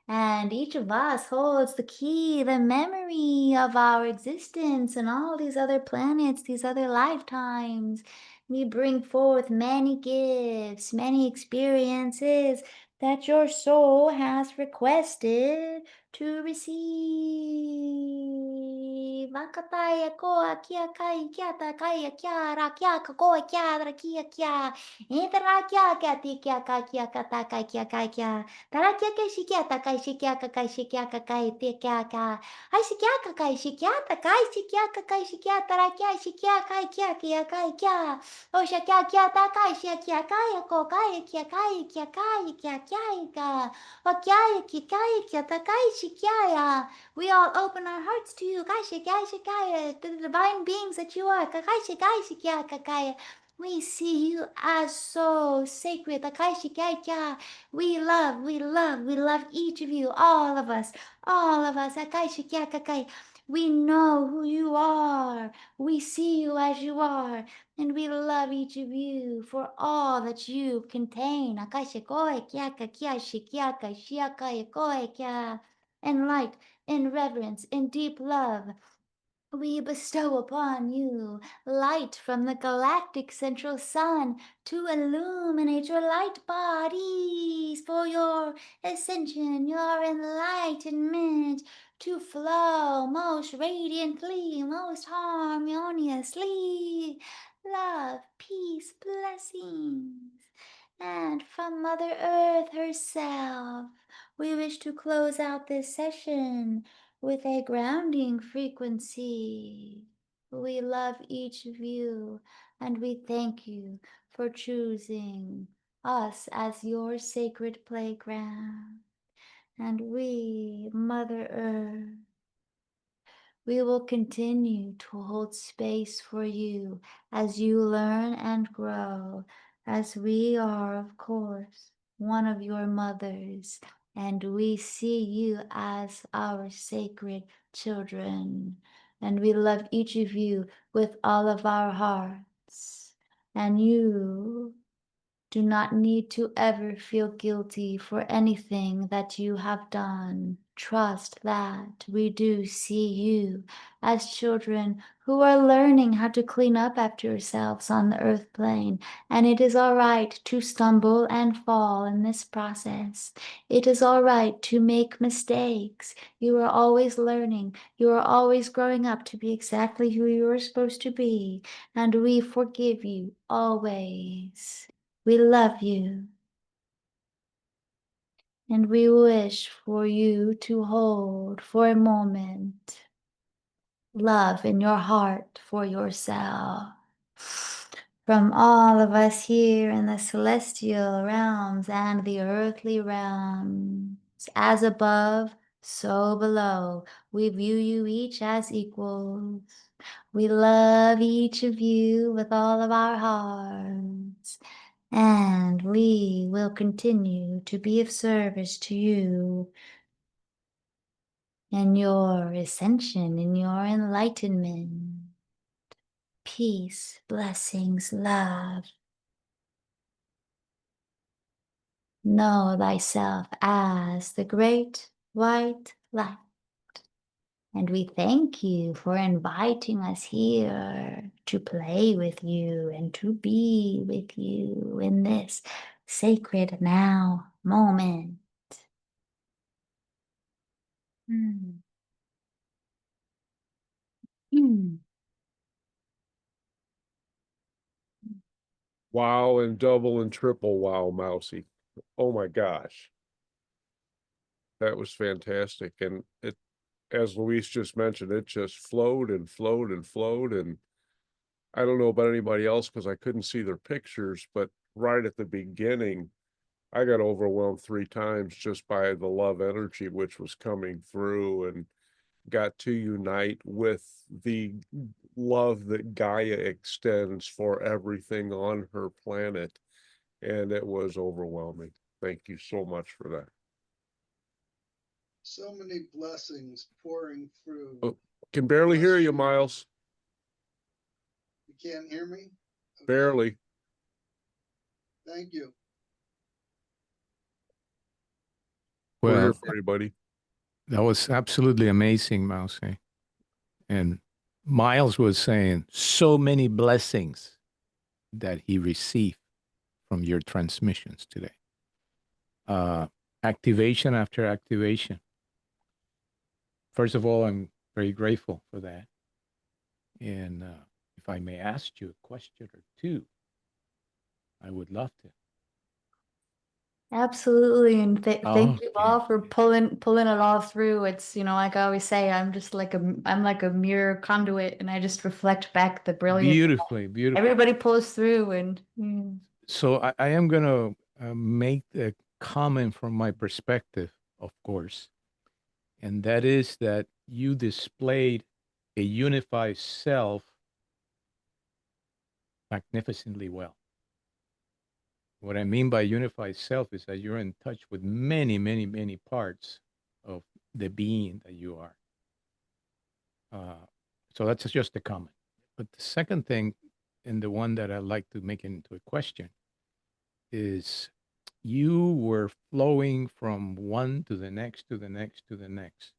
And each of us holds the key, the memory of our existence and all these other planets, these other lifetimes. We bring forth many gifts, many experiences that your soul has requested to receive. Makataya koa kia kai kia ta kaya kia ra kia kakoa kia ra kia kia. Intera kia kia ti kia ka kia ka ta kai kia kai kia. Tara kia kai shi kia ta kai shi kia ka kai shi kia ka kai ti kia ka. Ai shi kia ka kai shi kia ta kai shi kia ka kai shi kia tara kia shi kia kai kia kia kai kia. Osha kia kia ta kai shia kia kaya ko kaya kia kaya kia kaya kia kaya ka. O kia kia kaya kia ta kai shi kia ya. We all open our hearts to you, kai shi kaya, to the divine beings that you are, kai shi kia kaya. We see you as so sacred. Kai shi kia. We love, we love, we love each of you, all of us, all of us. Kai shi kia kaya. We know who you are. We see you as you are. And we love each of you for all that you contain. In light, in reverence, in deep love, we bestow upon you light from the galactic central sun to illuminate your light bodies for your ascension, your enlightenment to flow most radiantly, most harmoniously. Love, peace, blessings. And from Mother Earth herself, we wish to close out this session with a grounding frequency. We love each of you and we thank you for choosing us as your sacred playground. And we, Mother Earth, we will continue to hold space for you as you learn and grow, as we are, of course, one of your mothers, and we see you as our sacred children. And we love each of you with all of our hearts. And you do not need to ever feel guilty for anything that you have done. trust that we do see you as children who are learning how to clean up after yourselves on the earth plane. And it is all right to stumble and fall in this process. It is all right to make mistakes. You are always learning. You are always growing up to be exactly who you are supposed to be. And we forgive you always. We love you. And we wish for you to hold for a moment love in your heart for yourself. From all of us here in the celestial realms and the earthly realms, as above, so below, we view you each as equals. We love each of you with all of our hearts, and we will continue to be of service to you in your ascension, in your enlightenment. Peace, blessings, love. Know thyself as the great white light. And we thank you for inviting us here to play with you and to be with you in this sacred now moment. Mm. Mm. Wow, and double and triple wow, Mousie. Oh my gosh. That was fantastic. And it, as Luis just mentioned, it just flowed and flowed and flowed. And I don't know about anybody else because I couldn't see their pictures, but right at the beginning, I got overwhelmed 3 times just by the love energy which was coming through, and got to unite with the love that Gaia extends for everything on her planet. And it was overwhelming. Thank you so much for that. So many blessings pouring through. Oh, can barely hear you, Miles. You can't hear me? Okay. Barely. Thank you. We're here Well, for you, buddy. that was absolutely amazing, Mousie. And Miles was saying so many blessings that he received from your transmissions today. Activation after activation. First of all, I'm very grateful for that. And if I may ask you a question or two, I would love to. Absolutely, and thank you all Okay. for pulling it all through. It's, like I always say, I'm like a mirror conduit, and I just reflect back the brilliance. Beautifully, beautiful. Everybody pulls through, and So I am going to make a comment from my perspective, of course, and that is that you displayed a unified self magnificently well. What I mean by unified self is that you're in touch with many, many, many parts of the being that you are. So that's just a comment. But the second thing, and the one that I'd like to make into a question, is you were flowing from one to the next, to the next, to the next.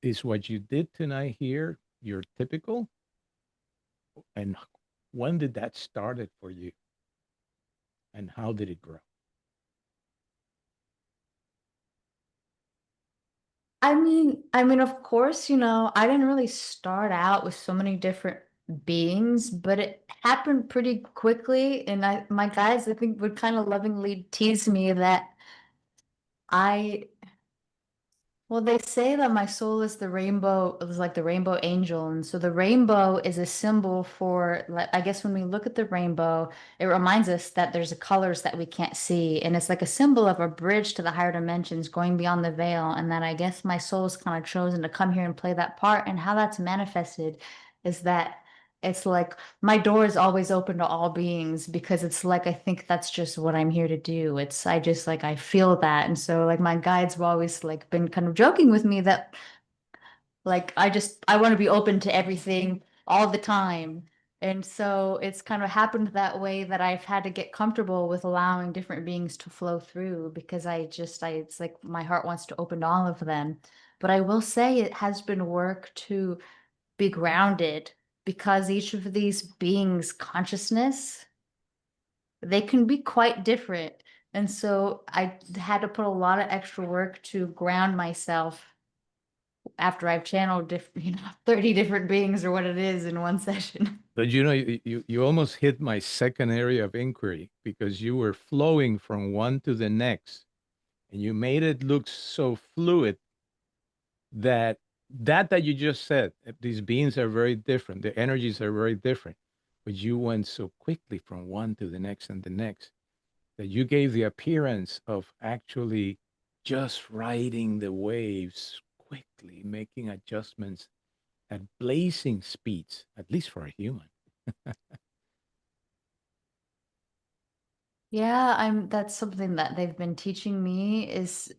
Is what you did tonight here your typical? And when did that started for you? And how did it grow? of course, I didn't really start out with so many different beings, but it happened pretty quickly. And my guys, I think, would kind of lovingly tease me that I well, they say that my soul is the rainbow, it was like the rainbow angel. And so the rainbow is a symbol for, like, I guess when we look at the rainbow, it reminds us that there's colors that we can't see. And it's like a symbol of a bridge to the higher dimensions going beyond the veil. And that I guess my soul's kind of chosen to come here and play that part. And how that's manifested is that it's like my door is always open to all beings because it's like I think that's just what I'm here to do. It's I just like I feel that. And so like my guides have always like been kind of joking with me that like I want to be open to everything all the time. And so it's kind of happened that way that I've had to get comfortable with allowing different beings to flow through because it's like my heart wants to open to all of them. But I will say it has been work to be grounded because each of these beings' consciousness, they can be quite different. And so I had to put a lot of extra work to ground myself after I've channeled 30 different beings or what it is in one session. But you know, you almost hit my second area of inquiry because you were flowing from one to the next and you made it look so fluid that you just said, these beings are very different, the energies are very different, but you went so quickly from one to the next and the next that you gave the appearance of actually just riding the waves quickly, making adjustments at blazing speeds, at least for a human. Yeah, that's something that they've been teaching me is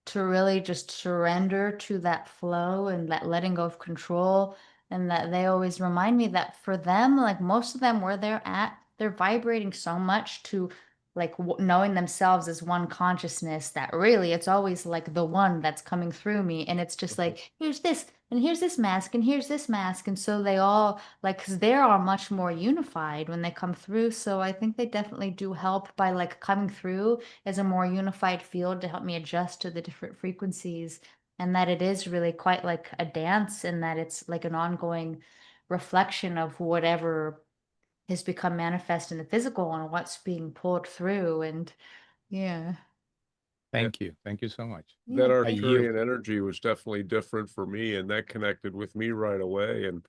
to really just surrender to that flow and that letting go of control. And that they always remind me that for them, like most of them where they're at, they're vibrating so much to like knowing themselves as one consciousness that really it's always like the one that's coming through me. And it's just like, here's this, and here's this mask, and here's this mask. And so they all like, because they are much more unified when they come through. So I think they definitely do help by like coming through as a more unified field to help me adjust to the different frequencies, and that it is really quite like a dance and that it's like an ongoing reflection of whatever has become manifest in the physical and what's being pulled through. And yeah. Thank you. Thank you so much. That Yeah, I yield. Arcturian energy was definitely different for me, and that connected with me right away. And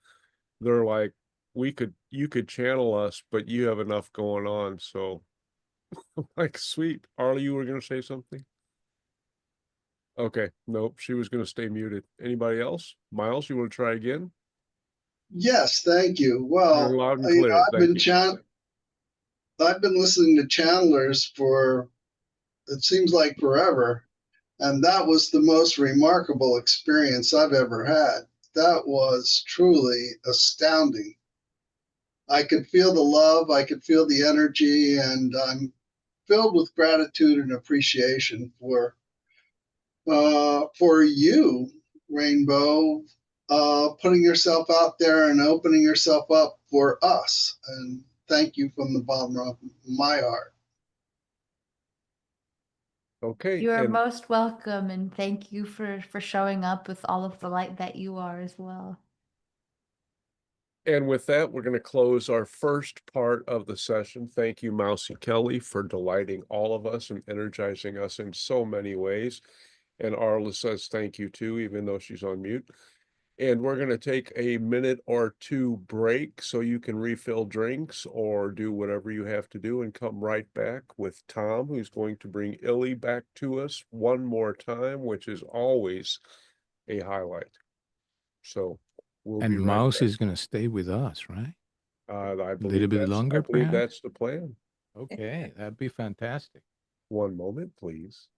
they're like, you could channel us, but you have enough going on. So I'm like, sweet. Arlie, you were gonna say something? Okay, nope, she was gonna stay muted. Anybody else? Miles, you want to try again? Yes, thank you. You're Well, loud and clear. Thank you. I've been listening to channelers for, it seems like forever, and that was the most remarkable experience I've ever had. That was truly astounding. I could feel the love, I could feel the energy, and I'm filled with gratitude and appreciation for you, Rainbow, putting yourself out there and opening yourself up for us. And thank you from the bottom of my heart. Okay, you are and most welcome, and thank you for showing up with all of the light that you are as well. with that, we're going to close our first part of the session. Thank you, Mousie Kelly, for delighting all of us and energizing us in so many ways. And Arla says thank you too, even though she's on mute. And we're going to take a minute or two break so you can refill drinks or do whatever you have to do and come right back with Tom, who's going to bring Illy back to us one more time, which is always a highlight. So we'll be And right Mouse back. is going to stay with us, right? I A believe little bit longer, I believe perhaps? that's the plan. Okay, that'd be fantastic. One moment, please.